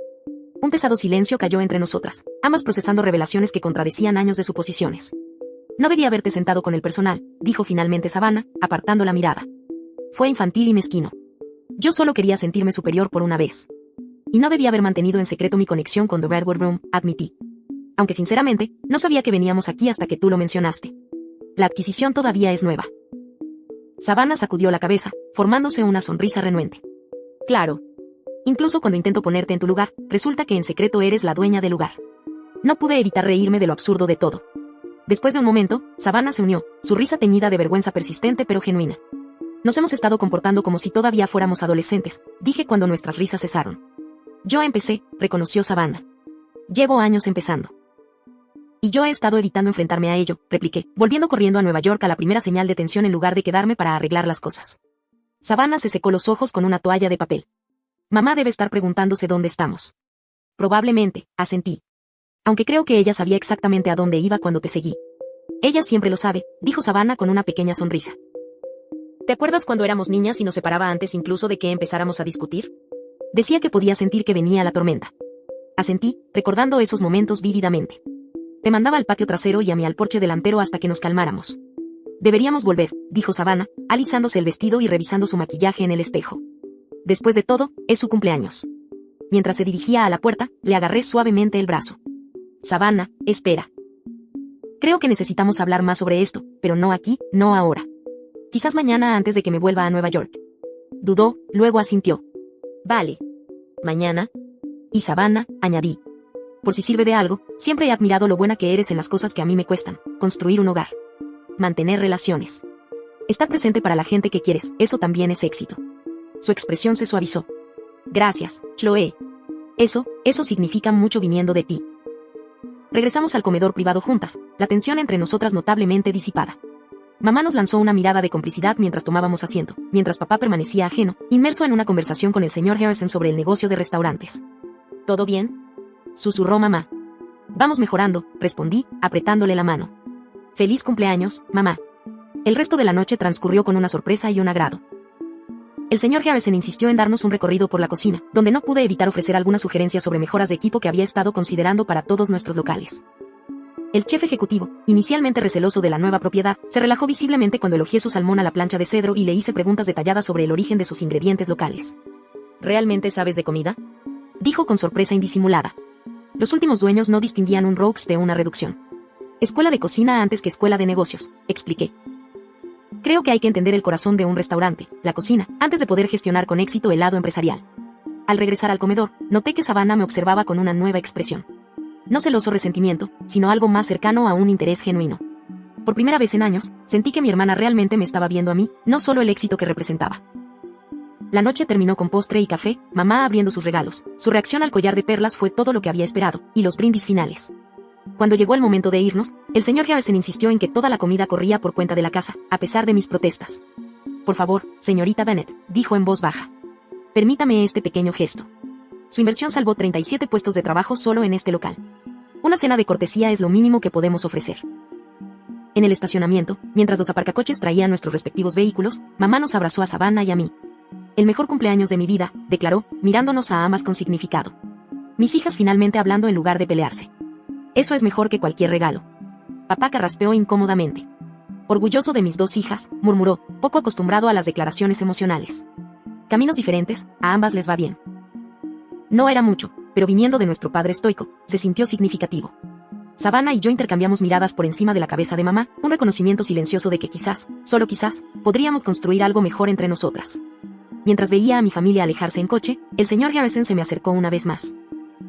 Speaker 1: Un pesado silencio cayó entre nosotras, ambas procesando revelaciones que contradecían años de suposiciones. No debía haberte sentado con el personal, dijo finalmente Savannah, apartando la mirada. Fue infantil y mezquino. Yo solo quería sentirme superior por una vez. Y no debía haber mantenido en secreto mi conexión con The Bedward Room, admití. Aunque sinceramente, no sabía que veníamos aquí hasta que tú lo mencionaste. La adquisición todavía es nueva. Savannah sacudió la cabeza, formándose una sonrisa renuente. Claro. Incluso cuando intento ponerte en tu lugar, resulta que en secreto eres la dueña del lugar. No pude evitar reírme de lo absurdo de todo. Después de un momento, Savannah se unió, su risa teñida de vergüenza persistente pero genuina. Nos hemos estado comportando como si todavía fuéramos adolescentes, dije cuando nuestras risas cesaron. Yo empecé, reconoció Savannah. Llevo años empezando. Y yo he estado evitando enfrentarme a ello, repliqué, volviendo corriendo a Nueva York a la primera señal de tensión en lugar de quedarme para arreglar las cosas. Savannah se secó los ojos con una toalla de papel. Mamá debe estar preguntándose dónde estamos. Probablemente, asentí. Aunque creo que ella sabía exactamente a dónde iba cuando te seguí. Ella siempre lo sabe, dijo Savannah con una pequeña sonrisa. ¿Te acuerdas cuando éramos niñas y nos separaba antes incluso de que empezáramos a discutir? Decía que podía sentir que venía la tormenta. Asentí, recordando esos momentos vívidamente. Te mandaba al patio trasero y a mí al porche delantero hasta que nos calmáramos. Deberíamos volver, dijo Savannah, alisándose el vestido y revisando su maquillaje en el espejo. Después de todo, es su cumpleaños. Mientras se dirigía a la puerta, le agarré suavemente el brazo. Savannah, espera. Creo que necesitamos hablar más sobre esto, pero no aquí, no ahora. Quizás mañana antes de que me vuelva a Nueva York. Dudó, luego asintió. Vale. Mañana. Y Savannah, añadí. Por si sirve de algo, siempre he admirado lo buena que eres en las cosas que a mí me cuestan. Construir un hogar. Mantener relaciones. Estar presente para la gente que quieres, eso también es éxito. Su expresión se suavizó. Gracias, Chloe. Eso significa mucho viniendo de ti. Regresamos al comedor privado juntas, la tensión entre nosotras notablemente disipada. Mamá nos lanzó una mirada de complicidad mientras tomábamos asiento, mientras papá permanecía ajeno, inmerso en una conversación con el señor Harrison sobre el negocio de restaurantes. ¿Todo bien?, susurró mamá. Vamos mejorando, respondí, apretándole la mano. Feliz cumpleaños, mamá. El resto de la noche transcurrió con una sorpresa y un agrado. El señor Harrison insistió en darnos un recorrido por la cocina, donde no pude evitar ofrecer algunas sugerencias sobre mejoras de equipo que había estado considerando para todos nuestros locales. El chef ejecutivo, inicialmente receloso de la nueva propiedad, se relajó visiblemente cuando elogié su salmón a la plancha de cedro y le hice preguntas detalladas sobre el origen de sus ingredientes locales. ¿Realmente sabes de comida?, dijo con sorpresa indisimulada. Los últimos dueños no distinguían un roux de una reducción. Escuela de cocina antes que escuela de negocios, expliqué. Creo que hay que entender el corazón de un restaurante, la cocina, antes de poder gestionar con éxito el lado empresarial. Al regresar al comedor, noté que Savannah me observaba con una nueva expresión. No celoso resentimiento, sino algo más cercano a un interés genuino. Por primera vez en años, sentí que mi hermana realmente me estaba viendo a mí, no solo el éxito que representaba. La noche terminó con postre y café, mamá abriendo sus regalos. Su reacción al collar de perlas fue todo lo que había esperado, y los brindis finales. Cuando llegó el momento de irnos, el señor Harrison insistió en que toda la comida corría por cuenta de la casa, a pesar de mis protestas. Por favor, señorita Bennett, dijo en voz baja. Permítame este pequeño gesto. Su inversión salvó 37 puestos de trabajo solo en este local. Una cena de cortesía es lo mínimo que podemos ofrecer. En el estacionamiento, mientras los aparcacoches traían nuestros respectivos vehículos, mamá nos abrazó a Savannah y a mí. El mejor cumpleaños de mi vida, declaró, mirándonos a ambas con significado. Mis hijas finalmente hablando en lugar de pelearse. Eso es mejor que cualquier regalo. Papá carraspeó incómodamente. Orgulloso de mis dos hijas, murmuró, poco acostumbrado a las declaraciones emocionales. Caminos diferentes, a ambas les va bien. No era mucho, pero viniendo de nuestro padre estoico, se sintió significativo. Savannah y yo intercambiamos miradas por encima de la cabeza de mamá, un reconocimiento silencioso de que quizás, solo quizás, podríamos construir algo mejor entre nosotras. Mientras veía a mi familia alejarse en coche, el señor Harrison se me acercó una vez más.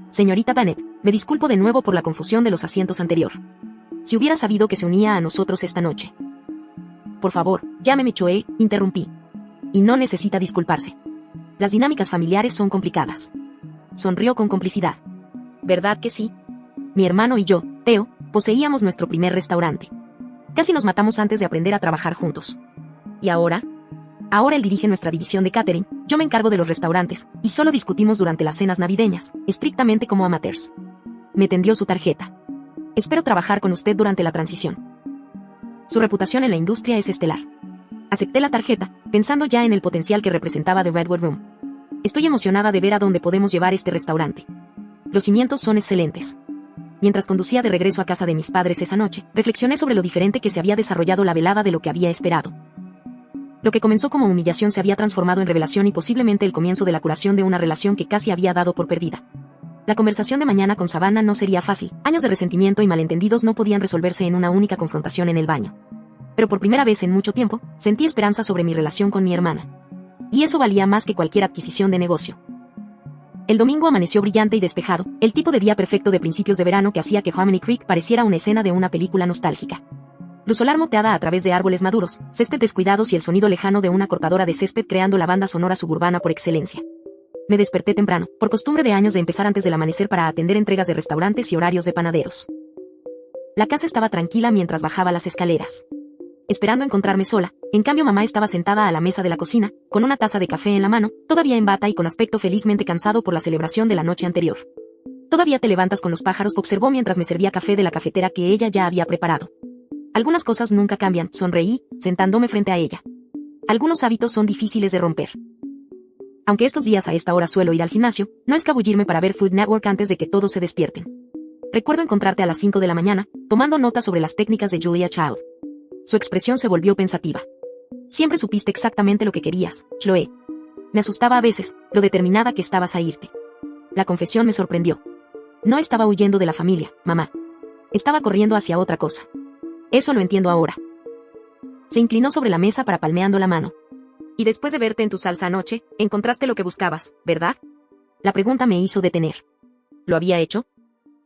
Speaker 1: Señorita Bennett, me disculpo de nuevo por la confusión de los asientos anterior. Si hubiera sabido que se unía a nosotros esta noche. Por favor, llámeme Chloe, interrumpí. Y no necesita disculparse. Las dinámicas familiares son complicadas. Sonrió con complicidad. ¿Verdad que sí? Mi hermano y yo, Theo, poseíamos nuestro primer restaurante. Casi nos matamos antes de aprender a trabajar juntos. ¿Y ahora? Ahora él dirige nuestra división de catering, yo me encargo de los restaurantes, y solo discutimos durante las cenas navideñas, estrictamente como amateurs. Me tendió su tarjeta. Espero trabajar con usted durante la transición. Su reputación en la industria es estelar. Acepté la tarjeta, pensando ya en el potencial que representaba The Redwood Room. Estoy emocionada de ver a dónde podemos llevar este restaurante. Los cimientos son excelentes. Mientras conducía de regreso a casa de mis padres esa noche, reflexioné sobre lo diferente que se había desarrollado la velada de lo que había esperado. Lo que comenzó como humillación se había transformado en revelación y posiblemente el comienzo de la curación de una relación que casi había dado por perdida. La conversación de mañana con Savannah no sería fácil. Años de resentimiento y malentendidos no podían resolverse en una única confrontación en el baño. Pero por primera vez en mucho tiempo, sentí esperanza sobre mi relación con mi hermana. Y eso valía más que cualquier adquisición de negocio. El domingo amaneció brillante y despejado, el tipo de día perfecto de principios de verano que hacía que Harmony Creek pareciera una escena de una película nostálgica. Luz solar moteada a través de árboles maduros, césped descuidados y el sonido lejano de una cortadora de césped creando la banda sonora suburbana por excelencia. Me desperté temprano, por costumbre de años de empezar antes del amanecer para atender entregas de restaurantes y horarios de panaderos. La casa estaba tranquila mientras bajaba las escaleras. Esperando encontrarme sola, en cambio mamá estaba sentada a la mesa de la cocina, con una taza de café en la mano, todavía en bata y con aspecto felizmente cansado por la celebración de la noche anterior. «Todavía te levantas con los pájaros», observó mientras me servía café de la cafetera que ella ya había preparado. Algunas cosas nunca cambian, sonreí, sentándome frente a ella. Algunos hábitos son difíciles de romper. Aunque estos días a esta hora suelo ir al gimnasio, no escabullirme para ver Food Network antes de que todos se despierten. Recuerdo encontrarte a las 5 de la mañana, tomando notas sobre las técnicas de Julia Child. Su expresión se volvió pensativa. Siempre supiste exactamente lo que querías, Chloe. Me asustaba a veces, lo determinada que estabas a irte. La confesión me sorprendió. No estaba huyendo de la familia, mamá. Estaba corriendo hacia otra cosa. Eso lo entiendo ahora. Se inclinó sobre la mesa para palmeando la mano. Y después de verte en tu salsa anoche, encontraste lo que buscabas, ¿verdad? La pregunta me hizo detener. ¿Lo había hecho?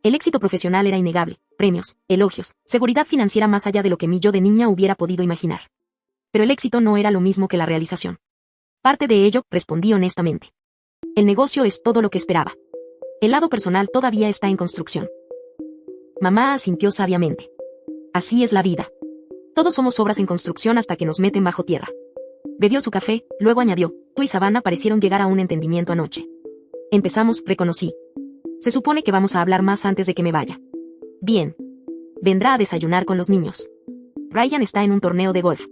Speaker 1: El éxito profesional era innegable, premios, elogios, seguridad financiera más allá de lo que mi yo de niña hubiera podido imaginar. Pero el éxito no era lo mismo que la realización. Parte de ello, respondí honestamente. El negocio es todo lo que esperaba. El lado personal todavía está en construcción. Mamá asintió sabiamente. Así es la vida. Todos somos obras en construcción hasta que nos meten bajo tierra. Bebió su café, luego añadió, tú y Savannah parecieron llegar a un entendimiento anoche. Empezamos, reconocí. Se supone que vamos a hablar más antes de que me vaya. Bien. Vendrá a desayunar con los niños. Ryan está en un torneo de golf.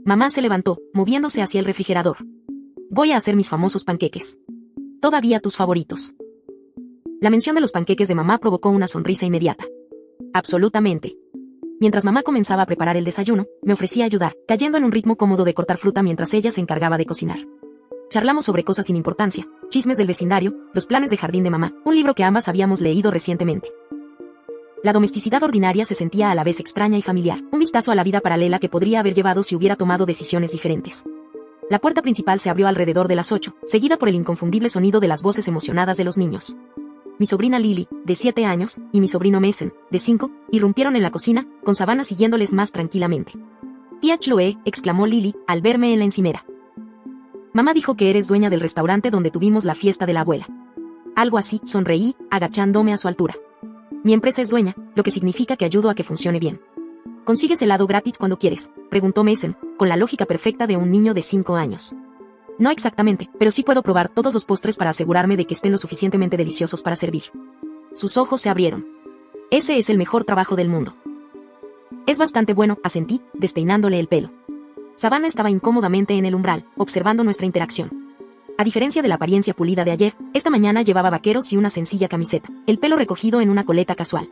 Speaker 1: Mamá se levantó, moviéndose hacia el refrigerador. Voy a hacer mis famosos panqueques. Todavía tus favoritos. La mención de los panqueques de mamá provocó una sonrisa inmediata. Absolutamente. Mientras mamá comenzaba a preparar el desayuno, me ofrecí a ayudar, cayendo en un ritmo cómodo de cortar fruta mientras ella se encargaba de cocinar. Charlamos sobre cosas sin importancia, chismes del vecindario, los planes de jardín de mamá, un libro que ambas habíamos leído recientemente. La domesticidad ordinaria se sentía a la vez extraña y familiar, un vistazo a la vida paralela que podría haber llevado si hubiera tomado decisiones diferentes. La puerta principal se abrió alrededor de las 8, seguida por el inconfundible sonido de las voces emocionadas de los niños. Mi sobrina Lily, de 7 años, y mi sobrino Mason, de 5, irrumpieron en la cocina, con Savannah siguiéndoles más tranquilamente. Tía Chloe, exclamó Lily, al verme en la encimera. Mamá dijo que eres dueña del restaurante donde tuvimos la fiesta de la abuela. Algo así, sonreí, agachándome a su altura. Mi empresa es dueña, lo que significa que ayudo a que funcione bien. ¿Consigues helado gratis cuando quieres?, preguntó Mason, con la lógica perfecta de un niño de 5 años. No exactamente, pero sí puedo probar todos los postres para asegurarme de que estén lo suficientemente deliciosos para servir. Sus ojos se abrieron. Ese es el mejor trabajo del mundo. Es bastante bueno, asentí, despeinándole el pelo. Savannah estaba incómodamente en el umbral, observando nuestra interacción. A diferencia de la apariencia pulida de ayer, esta mañana llevaba vaqueros y una sencilla camiseta, el pelo recogido en una coleta casual.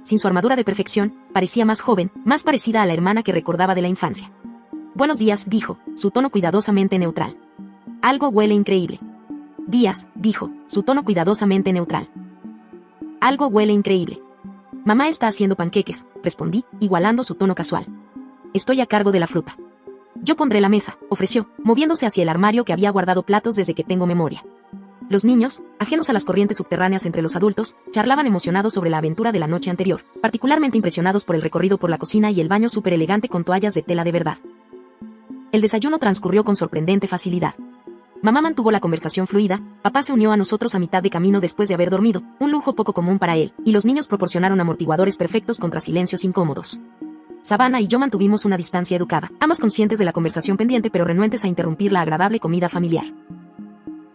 Speaker 1: Sin su armadura de perfección, parecía más joven, más parecida a la hermana que recordaba de la infancia. Buenos días, dijo, su tono cuidadosamente neutral. Algo huele increíble. Días, dijo, su tono cuidadosamente neutral. Algo huele increíble. Mamá está haciendo panqueques, respondí, igualando su tono casual. Estoy a cargo de la fruta. Yo pondré la mesa, ofreció, moviéndose hacia el armario que había guardado platos desde que tengo memoria. Los niños, ajenos a las corrientes subterráneas entre los adultos, charlaban emocionados sobre la aventura de la noche anterior, particularmente impresionados por el recorrido por la cocina y el baño súper elegante con toallas de tela de verdad. El desayuno transcurrió con sorprendente facilidad. Mamá mantuvo la conversación fluida, papá se unió a nosotros a mitad de camino después de haber dormido, un lujo poco común para él, y los niños proporcionaron amortiguadores perfectos contra silencios incómodos. Savannah y yo mantuvimos una distancia educada, ambas conscientes de la conversación pendiente pero renuentes a interrumpir la agradable comida familiar.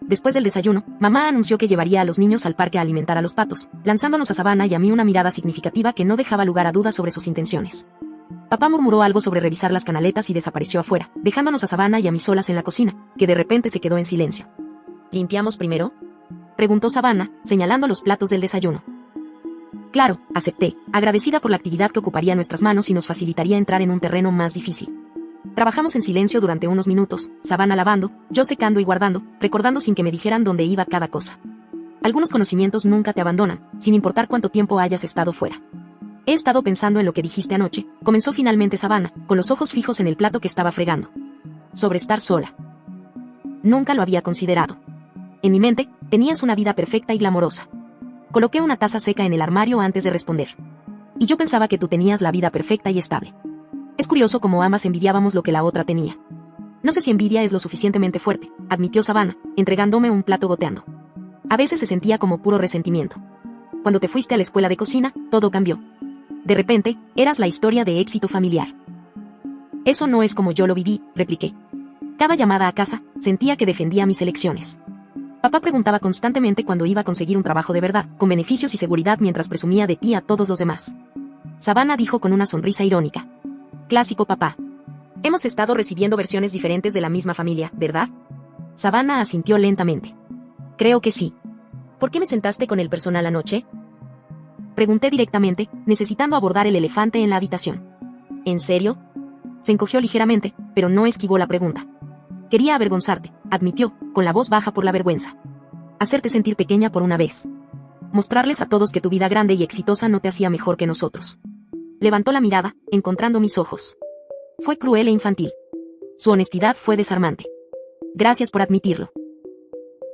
Speaker 1: Después del desayuno, mamá anunció que llevaría a los niños al parque a alimentar a los patos, lanzándonos a Savannah y a mí una mirada significativa que no dejaba lugar a dudas sobre sus intenciones. Papá murmuró algo sobre revisar las canaletas y desapareció afuera, dejándonos a Savannah y a mí solas en la cocina, que de repente se quedó en silencio. ¿Limpiamos primero?, preguntó Savannah, señalando los platos del desayuno. Claro, acepté, agradecida por la actividad que ocuparía nuestras manos y nos facilitaría entrar en un terreno más difícil. Trabajamos en silencio durante unos minutos, Savannah lavando, yo secando y guardando, recordando sin que me dijeran dónde iba cada cosa. Algunos conocimientos nunca te abandonan, sin importar cuánto tiempo hayas estado fuera. He estado pensando en lo que dijiste anoche, comenzó finalmente Savannah, con los ojos fijos en el plato que estaba fregando. Sobre estar sola. Nunca lo había considerado. En mi mente, tenías una vida perfecta y glamorosa. Coloqué una taza seca en el armario antes de responder. Y yo pensaba que tú tenías la vida perfecta y estable. Es curioso cómo ambas envidiábamos lo que la otra tenía. No sé si envidia es lo suficientemente fuerte, admitió Savannah, entregándome un plato goteando. A veces se sentía como puro resentimiento. Cuando te fuiste a la escuela de cocina, todo cambió. De repente, eras la historia de éxito familiar. Eso no es como yo lo viví, repliqué. Cada llamada a casa, sentía que defendía mis elecciones. Papá preguntaba constantemente cuándo iba a conseguir un trabajo de verdad, con beneficios y seguridad mientras presumía de ti a todos los demás. Savannah dijo con una sonrisa irónica. Clásico papá. Hemos estado recibiendo versiones diferentes de la misma familia, ¿verdad? Savannah asintió lentamente. Creo que sí. ¿Por qué me sentaste con el personal anoche?, pregunté directamente, necesitando abordar el elefante en la habitación. ¿En serio? Se encogió ligeramente, pero no esquivó la pregunta. Quería avergonzarte, admitió, con la voz baja por la vergüenza. Hacerte sentir pequeña por una vez. Mostrarles a todos que tu vida grande y exitosa no te hacía mejor que nosotros. Levantó la mirada, encontrando mis ojos. Fue cruel e infantil. Su honestidad fue desarmante. Gracias por admitirlo.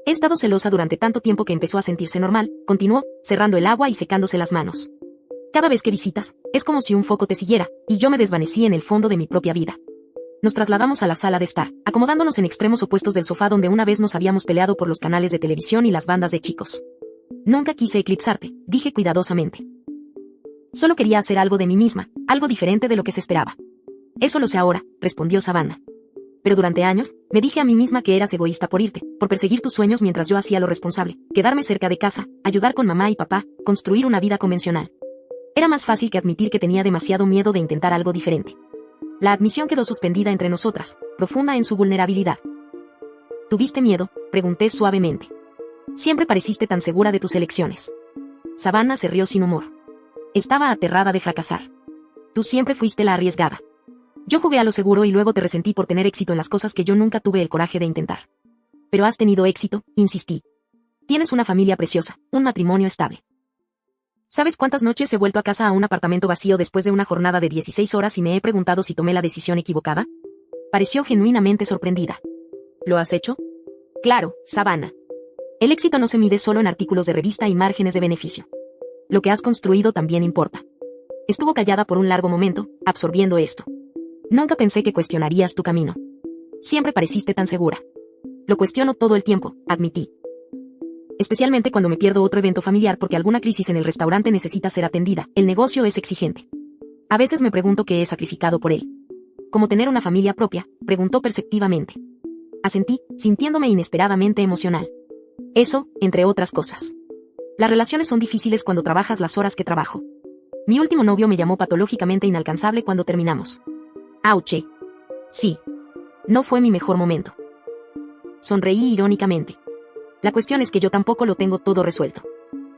Speaker 1: He estado celosa durante tanto tiempo que empezó a sentirse normal, continuó, cerrando el agua y secándose las manos. Cada vez que visitas, es como si un foco te siguiera, y yo me desvanecí en el fondo de mi propia vida. Nos trasladamos a la sala de estar, acomodándonos en extremos opuestos del sofá donde una vez nos habíamos peleado por los canales de televisión y las bandas de chicos. Nunca quise eclipsarte, dije cuidadosamente. Solo quería hacer algo de mí misma, algo diferente de lo que se esperaba. Eso lo sé ahora, respondió Savannah. Pero durante años, me dije a mí misma que eras egoísta por irte, por perseguir tus sueños mientras yo hacía lo responsable, quedarme cerca de casa, ayudar con mamá y papá, construir una vida convencional. Era más fácil que admitir que tenía demasiado miedo de intentar algo diferente. La admisión quedó suspendida entre nosotras, profunda en su vulnerabilidad. ¿Tuviste miedo?, pregunté suavemente. Siempre pareciste tan segura de tus elecciones. Savannah se rió sin humor. Estaba aterrada de fracasar. Tú siempre fuiste la arriesgada. Yo jugué a lo seguro y luego te resentí por tener éxito en las cosas que yo nunca tuve el coraje de intentar. Pero has tenido éxito, insistí. Tienes una familia preciosa, un matrimonio estable. ¿Sabes cuántas noches he vuelto a casa a un apartamento vacío después de una jornada de 16 horas y me he preguntado si tomé la decisión equivocada? Pareció genuinamente sorprendida. ¿Lo has hecho? Claro, Savannah. El éxito no se mide solo en artículos de revista y márgenes de beneficio. Lo que has construido también importa. Estuvo callada por un largo momento, absorbiendo esto. Nunca pensé que cuestionarías tu camino. Siempre pareciste tan segura. Lo cuestiono todo el tiempo, admití. Especialmente cuando me pierdo otro evento familiar porque alguna crisis en el restaurante necesita ser atendida. El negocio es exigente. A veces me pregunto qué he sacrificado por él. ¿Cómo tener una familia propia?, preguntó perceptivamente. Asentí, sintiéndome inesperadamente emocional. Eso, entre otras cosas. Las relaciones son difíciles cuando trabajas las horas que trabajo. Mi último novio me llamó patológicamente inalcanzable cuando terminamos. Auche. Sí. No fue mi mejor momento. Sonreí irónicamente. La cuestión es que yo tampoco lo tengo todo resuelto.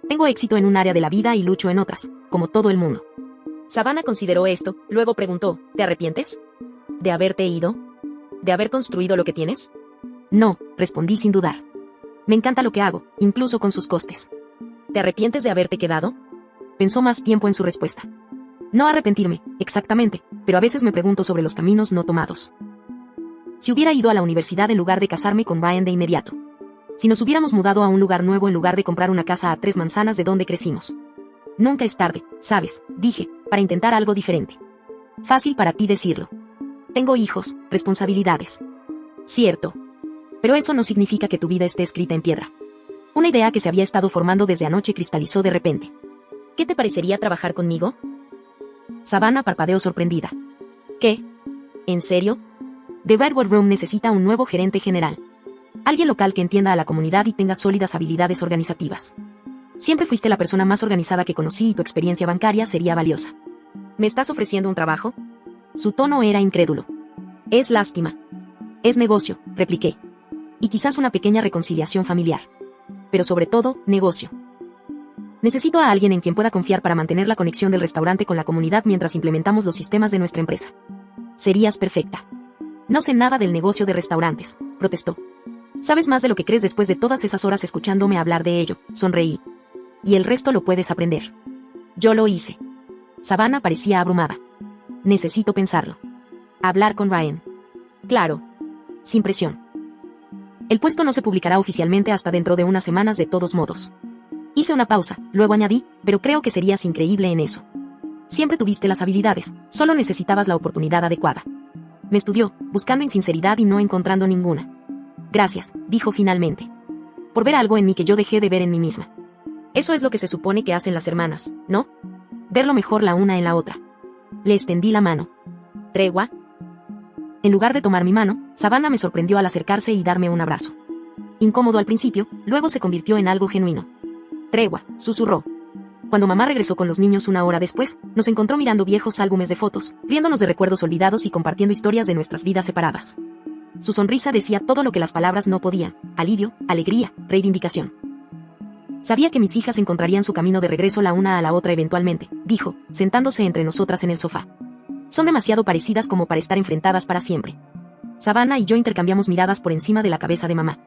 Speaker 1: Tengo éxito en un área de la vida y lucho en otras, como todo el mundo. Savannah consideró esto, luego preguntó, ¿te arrepientes? ¿De haberte ido? ¿De haber construido lo que tienes? No, respondí sin dudar. Me encanta lo que hago, incluso con sus costes. ¿Te arrepientes de haberte quedado? Pensó más tiempo en su respuesta. No arrepentirme, exactamente, pero a veces me pregunto sobre los caminos no tomados. Si hubiera ido a la universidad en lugar de casarme con Brian de inmediato. Si nos hubiéramos mudado a un lugar nuevo en lugar de comprar una casa a 3 manzanas de donde crecimos. Nunca es tarde, ¿sabes?, dije, para intentar algo diferente. Fácil para ti decirlo. Tengo hijos, responsabilidades. Cierto. Pero eso no significa que tu vida esté escrita en piedra. Una idea que se había estado formando desde anoche cristalizó de repente. ¿Qué te parecería trabajar conmigo? Savannah parpadeó sorprendida. ¿Qué? ¿En serio? The Redwood Room necesita un nuevo gerente general. Alguien local que entienda a la comunidad y tenga sólidas habilidades organizativas. Siempre fuiste la persona más organizada que conocí y tu experiencia bancaria sería valiosa. ¿Me estás ofreciendo un trabajo? Su tono era incrédulo. Es lástima. Es negocio, repliqué. Y quizás una pequeña reconciliación familiar. Pero sobre todo, negocio. Necesito a alguien en quien pueda confiar para mantener la conexión del restaurante con la comunidad mientras implementamos los sistemas de nuestra empresa. Serías perfecta. No sé nada del negocio de restaurantes, protestó. Sabes más de lo que crees después de todas esas horas escuchándome hablar de ello, sonreí. Y el resto lo puedes aprender. Yo lo hice. Savannah parecía abrumada. Necesito pensarlo. Hablar con Ryan. Claro. Sin presión. El puesto no se publicará oficialmente hasta dentro de unas semanas de todos modos. Hice una pausa, luego añadí, pero creo que serías increíble en eso. Siempre tuviste las habilidades, solo necesitabas la oportunidad adecuada. Me estudió, buscando insinceridad y no encontrando ninguna. Gracias, dijo finalmente. Por ver algo en mí que yo dejé de ver en mí misma. Eso es lo que se supone que hacen las hermanas, ¿no? Ver lo mejor la una en la otra. Le extendí la mano. ¿Tregua? En lugar de tomar mi mano, Savannah me sorprendió al acercarse y darme un abrazo. Incómodo al principio, luego se convirtió en algo genuino. Tregua, susurró. Cuando mamá regresó con los niños una hora después, nos encontró mirando viejos álbumes de fotos, riéndonos de recuerdos olvidados y compartiendo historias de nuestras vidas separadas. Su sonrisa decía todo lo que las palabras no podían: alivio, alegría, reivindicación. Sabía que mis hijas encontrarían su camino de regreso la una a la otra eventualmente, dijo, sentándose entre nosotras en el sofá. Son demasiado parecidas como para estar enfrentadas para siempre. Savannah y yo intercambiamos miradas por encima de la cabeza de mamá.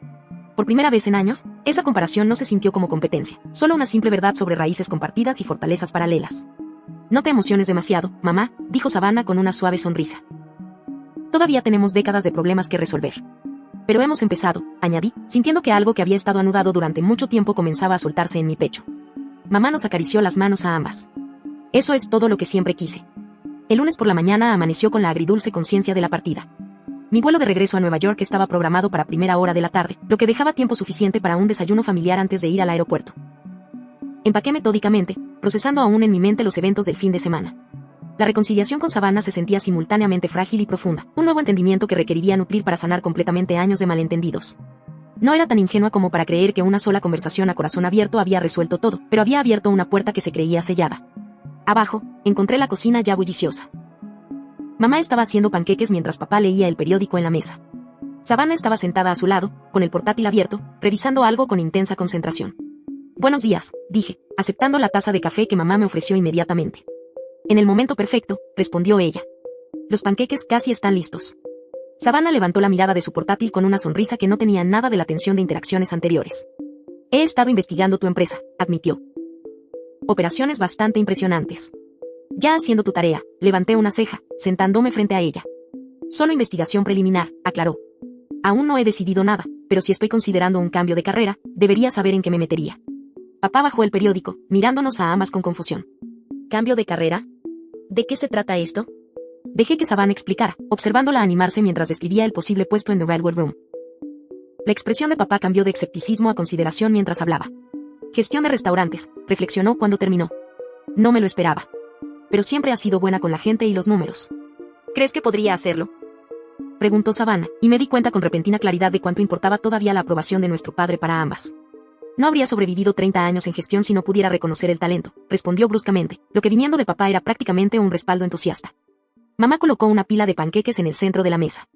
Speaker 1: Por primera vez en años, esa comparación no se sintió como competencia, solo una simple verdad sobre raíces compartidas y fortalezas paralelas. No te emociones demasiado, mamá, dijo Savannah con una suave sonrisa. Todavía tenemos décadas de problemas que resolver. Pero hemos empezado, añadí, sintiendo que algo que había estado anudado durante mucho tiempo comenzaba a soltarse en mi pecho. Mamá nos acarició las manos a ambas. Eso es todo lo que siempre quise. El lunes por la mañana amaneció con la agridulce conciencia de la partida. Mi vuelo de regreso a Nueva York estaba programado para primera hora de la tarde, lo que dejaba tiempo suficiente para un desayuno familiar antes de ir al aeropuerto. Empaqué metódicamente, procesando aún en mi mente los eventos del fin de semana. La reconciliación con Savannah se sentía simultáneamente frágil y profunda, un nuevo entendimiento que requeriría nutrir para sanar completamente años de malentendidos. No era tan ingenua como para creer que una sola conversación a corazón abierto había resuelto todo, pero había abierto una puerta que se creía sellada. Abajo, encontré la cocina ya bulliciosa. Mamá estaba haciendo panqueques mientras papá leía el periódico en la mesa. Savannah estaba sentada a su lado, con el portátil abierto, revisando algo con intensa concentración. Buenos días, dije, aceptando la taza de café que mamá me ofreció inmediatamente. En el momento perfecto, respondió ella. Los panqueques casi están listos. Savannah levantó la mirada de su portátil con una sonrisa que no tenía nada de la tensión de interacciones anteriores. He estado investigando tu empresa, admitió. Operaciones bastante impresionantes. Ya haciendo tu tarea, levanté una ceja, sentándome frente a ella. Solo investigación preliminar, aclaró. Aún no he decidido nada, pero si estoy considerando un cambio de carrera, debería saber en qué me metería. Papá bajó el periódico, mirándonos a ambas con confusión. ¿Cambio de carrera? ¿De qué se trata esto? Dejé que Savannah explicara, observándola animarse mientras describía el posible puesto en The Redwood Room. La expresión de papá cambió de escepticismo a consideración mientras hablaba. Gestión de restaurantes, reflexionó cuando terminó. No me lo esperaba. Pero siempre ha sido buena con la gente y los números. ¿Crees que podría hacerlo? Preguntó Savannah, y me di cuenta con repentina claridad de cuánto importaba todavía la aprobación de nuestro padre para ambas. No habría sobrevivido 30 años en gestión si no pudiera reconocer el talento, respondió bruscamente, lo que viniendo de papá era prácticamente un respaldo entusiasta. Mamá colocó una pila de panqueques en el centro de la mesa.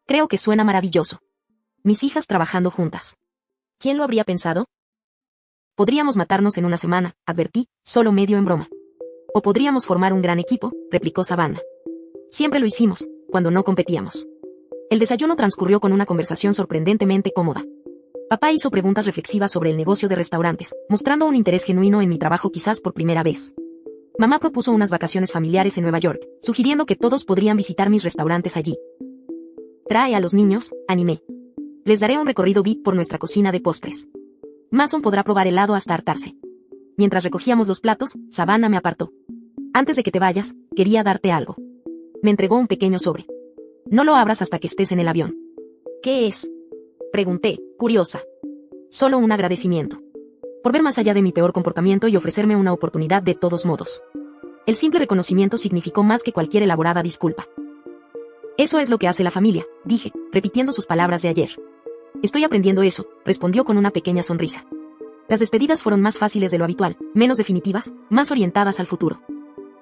Speaker 1: Creo que suena maravilloso. Mis hijas trabajando juntas. ¿Quién lo habría pensado? Podríamos matarnos en una semana, advertí, solo medio en broma. O podríamos formar un gran equipo, replicó Savannah. Siempre lo hicimos, cuando no competíamos. El desayuno transcurrió con una conversación sorprendentemente cómoda. Papá hizo preguntas reflexivas sobre el negocio de restaurantes, mostrando un interés genuino en mi trabajo quizás por primera vez. Mamá propuso unas vacaciones familiares en Nueva York, sugiriendo que todos podrían visitar mis restaurantes allí. Trae a los niños, animé. Les daré un recorrido VIP por nuestra cocina de postres. Mason podrá probar helado hasta hartarse. Mientras recogíamos los platos, Savannah me apartó. Antes de que te vayas, quería darte algo. Me entregó un pequeño sobre. No lo abras hasta que estés en el avión. ¿Qué es? Pregunté, curiosa. Solo un agradecimiento. Por ver más allá de mi peor comportamiento y ofrecerme una oportunidad de todos modos. El simple reconocimiento significó más que cualquier elaborada disculpa. Eso es lo que hace la familia, dije, repitiendo sus palabras de ayer. Estoy aprendiendo eso, respondió con una pequeña sonrisa. Las despedidas fueron más fáciles de lo habitual, menos definitivas, más orientadas al futuro.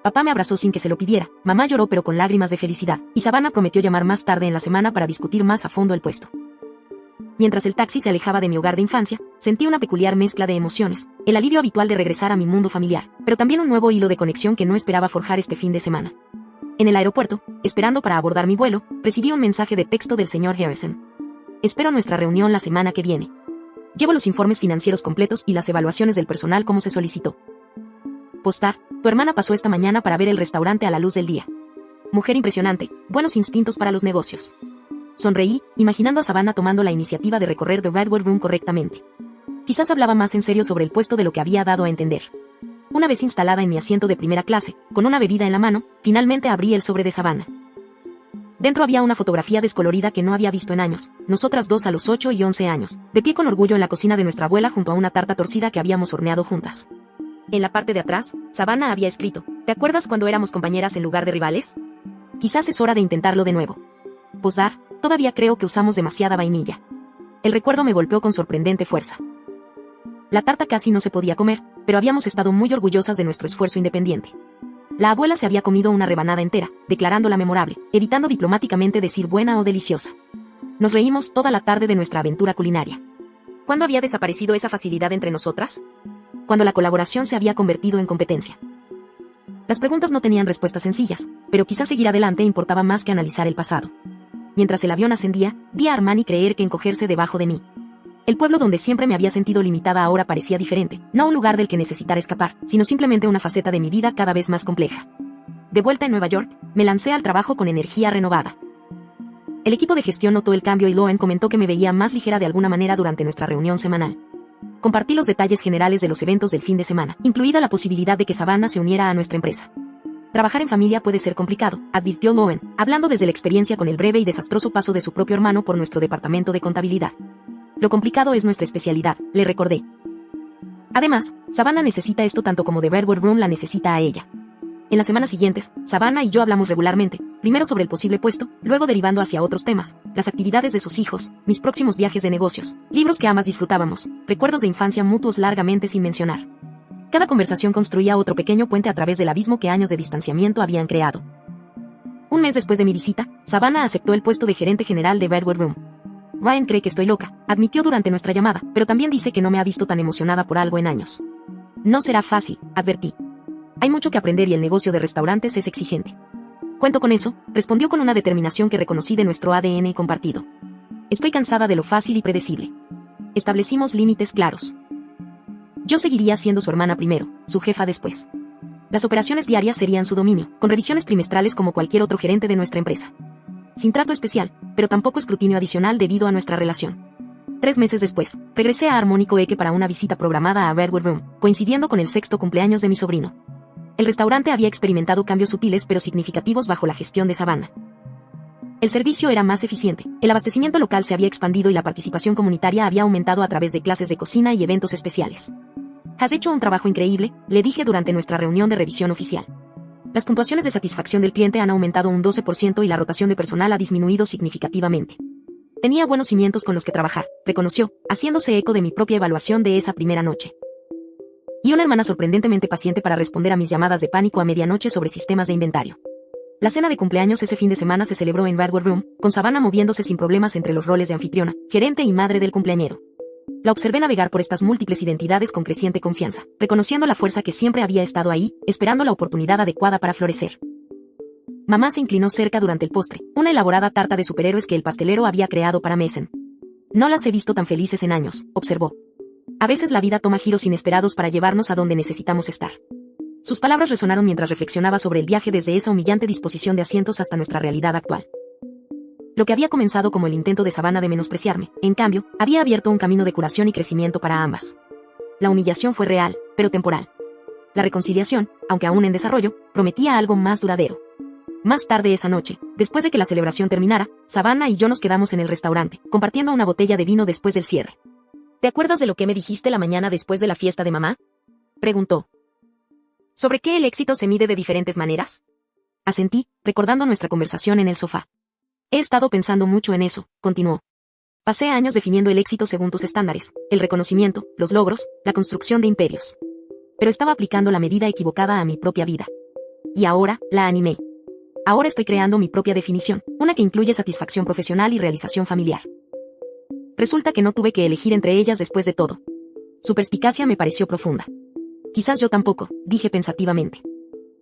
Speaker 1: Papá me abrazó sin que se lo pidiera, mamá lloró pero con lágrimas de felicidad, y Savannah prometió llamar más tarde en la semana para discutir más a fondo el puesto. Mientras el taxi se alejaba de mi hogar de infancia, sentí una peculiar mezcla de emociones, el alivio habitual de regresar a mi mundo familiar, pero también un nuevo hilo de conexión que no esperaba forjar este fin de semana. En el aeropuerto, esperando para abordar mi vuelo, recibí un mensaje de texto del señor Harrison. Espero nuestra reunión la semana que viene. Llevo los informes financieros completos y las evaluaciones del personal como se solicitó. Postar, tu hermana pasó esta mañana para ver el restaurante a la luz del día. Mujer impresionante, buenos instintos para los negocios. Sonreí, imaginando a Savannah tomando la iniciativa de recorrer The Redwood Room correctamente. Quizás hablaba más en serio sobre el puesto de lo que había dado a entender. Una vez instalada en mi asiento de primera clase, con una bebida en la mano, finalmente abrí el sobre de Savannah. Dentro había una fotografía descolorida que no había visto en años, nosotras dos a los 8 y 11 años, de pie con orgullo en la cocina de nuestra abuela junto a una tarta torcida que habíamos horneado juntas. En la parte de atrás, Savannah había escrito, ¿te acuerdas cuando éramos compañeras en lugar de rivales? Quizás es hora de intentarlo de nuevo. Posdar, todavía creo que usamos demasiada vainilla. El recuerdo me golpeó con sorprendente fuerza. La tarta casi no se podía comer, pero habíamos estado muy orgullosas de nuestro esfuerzo independiente. La abuela se había comido una rebanada entera, declarándola memorable, evitando diplomáticamente decir buena o deliciosa. Nos reímos toda la tarde de nuestra aventura culinaria. ¿Cuándo había desaparecido esa facilidad entre nosotras? Cuando la colaboración se había convertido en competencia. Las preguntas no tenían respuestas sencillas, pero quizás seguir adelante importaba más que analizar el pasado. Mientras el avión ascendía, vi a Armani creer que encogerse debajo de mí. El pueblo donde siempre me había sentido limitada ahora parecía diferente, no un lugar del que necesitara escapar, sino simplemente una faceta de mi vida cada vez más compleja. De vuelta en Nueva York, me lancé al trabajo con energía renovada. El equipo de gestión notó el cambio y Loen comentó que me veía más ligera de alguna manera durante nuestra reunión semanal. Compartí los detalles generales de los eventos del fin de semana, incluida la posibilidad de que Savannah se uniera a nuestra empresa. Trabajar en familia puede ser complicado, advirtió Loen, hablando desde la experiencia con el breve y desastroso paso de su propio hermano por nuestro departamento de contabilidad. Lo complicado es nuestra especialidad, le recordé. Además, Savannah necesita esto tanto como The Bedward Room la necesita a ella. En las semanas siguientes, Savannah y yo hablamos regularmente, primero sobre el posible puesto, luego derivando hacia otros temas, las actividades de sus hijos, mis próximos viajes de negocios, libros que ambas disfrutábamos, recuerdos de infancia mutuos largamente sin mencionar. Cada conversación construía otro pequeño puente a través del abismo que años de distanciamiento habían creado. Un mes después de mi visita, Savannah aceptó el puesto de gerente general de Bedward Room. Ryan cree que estoy loca, admitió durante nuestra llamada, pero también dice que no me ha visto tan emocionada por algo en años. No será fácil, advertí. Hay mucho que aprender y el negocio de restaurantes es exigente. Cuento con eso, respondió con una determinación que reconocí de nuestro ADN compartido. Estoy cansada de lo fácil y predecible. Establecimos límites claros. Yo seguiría siendo su hermana primero, su jefa después. Las operaciones diarias serían su dominio, con revisiones trimestrales como cualquier otro gerente de nuestra empresa. Sin trato especial, pero tampoco escrutinio adicional debido a nuestra relación. 3 meses después, regresé a Armónico Eque para una visita programada a Bedward Room, coincidiendo con el 6º cumpleaños de mi sobrino. El restaurante había experimentado cambios sutiles pero significativos bajo la gestión de Savannah. El servicio era más eficiente, el abastecimiento local se había expandido y la participación comunitaria había aumentado a través de clases de cocina y eventos especiales. Has hecho un trabajo increíble, le dije durante nuestra reunión de revisión oficial. Las puntuaciones de satisfacción del cliente han aumentado un 12% y la rotación de personal ha disminuido significativamente. Tenía buenos cimientos con los que trabajar, reconoció, haciéndose eco de mi propia evaluación de esa primera noche. Y una hermana sorprendentemente paciente para responder a mis llamadas de pánico a medianoche sobre sistemas de inventario. La cena de cumpleaños ese fin de semana se celebró en Bedward Room, con Savannah moviéndose sin problemas entre los roles de anfitriona, gerente y madre del cumpleañero. La observé navegar por estas múltiples identidades con creciente confianza, reconociendo la fuerza que siempre había estado ahí, esperando la oportunidad adecuada para florecer. Mamá se inclinó cerca durante el postre, una elaborada tarta de superhéroes que el pastelero había creado para Mason. No las he visto tan felices en años, observó. A veces la vida toma giros inesperados para llevarnos a donde necesitamos estar. Sus palabras resonaron mientras reflexionaba sobre el viaje desde esa humillante disposición de asientos hasta nuestra realidad actual. Lo que había comenzado como el intento de Savannah de menospreciarme, en cambio, había abierto un camino de curación y crecimiento para ambas. La humillación fue real, pero temporal. La reconciliación, aunque aún en desarrollo, prometía algo más duradero. Más tarde esa noche, después de que la celebración terminara, Savannah y yo nos quedamos en el restaurante, compartiendo una botella de vino después del cierre. ¿Te acuerdas de lo que me dijiste la mañana después de la fiesta de mamá?, preguntó. ¿Sobre qué el éxito se mide de diferentes maneras? Asentí, recordando nuestra conversación en el sofá. He estado pensando mucho en eso, continuó. Pasé años definiendo el éxito según tus estándares, el reconocimiento, los logros, la construcción de imperios. Pero estaba aplicando la medida equivocada a mi propia vida. Y ahora, la animé. Ahora estoy creando mi propia definición, una que incluye satisfacción profesional y realización familiar. Resulta que no tuve que elegir entre ellas después de todo. Su perspicacia me pareció profunda. Quizás yo tampoco, dije pensativamente.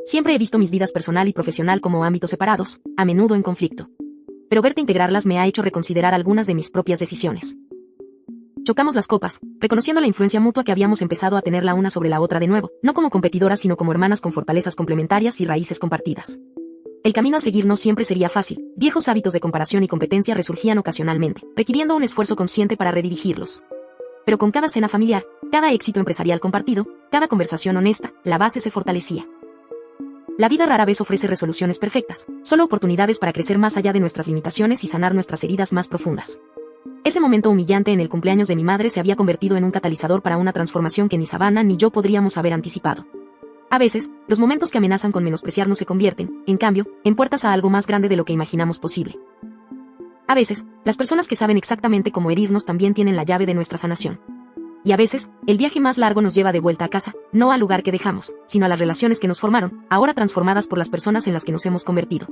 Speaker 1: Siempre he visto mis vidas personal y profesional como ámbitos separados, a menudo en conflicto. Pero verte integrarlas me ha hecho reconsiderar algunas de mis propias decisiones. Chocamos las copas, reconociendo la influencia mutua que habíamos empezado a tener la una sobre la otra de nuevo, no como competidoras sino como hermanas con fortalezas complementarias y raíces compartidas. El camino a seguir no siempre sería fácil, viejos hábitos de comparación y competencia resurgían ocasionalmente, requiriendo un esfuerzo consciente para redirigirlos. Pero con cada cena familiar, cada éxito empresarial compartido, cada conversación honesta, la base se fortalecía. La vida rara vez ofrece resoluciones perfectas, solo oportunidades para crecer más allá de nuestras limitaciones y sanar nuestras heridas más profundas. Ese momento humillante en el cumpleaños de mi madre se había convertido en un catalizador para una transformación que ni Savannah ni yo podríamos haber anticipado. A veces, los momentos que amenazan con menospreciarnos se convierten, en cambio, en puertas a algo más grande de lo que imaginamos posible. A veces, las personas que saben exactamente cómo herirnos también tienen la llave de nuestra sanación. Y a veces, el viaje más largo nos lleva de vuelta a casa, no al lugar que dejamos, sino a las relaciones que nos formaron, ahora transformadas por las personas en las que nos hemos convertido.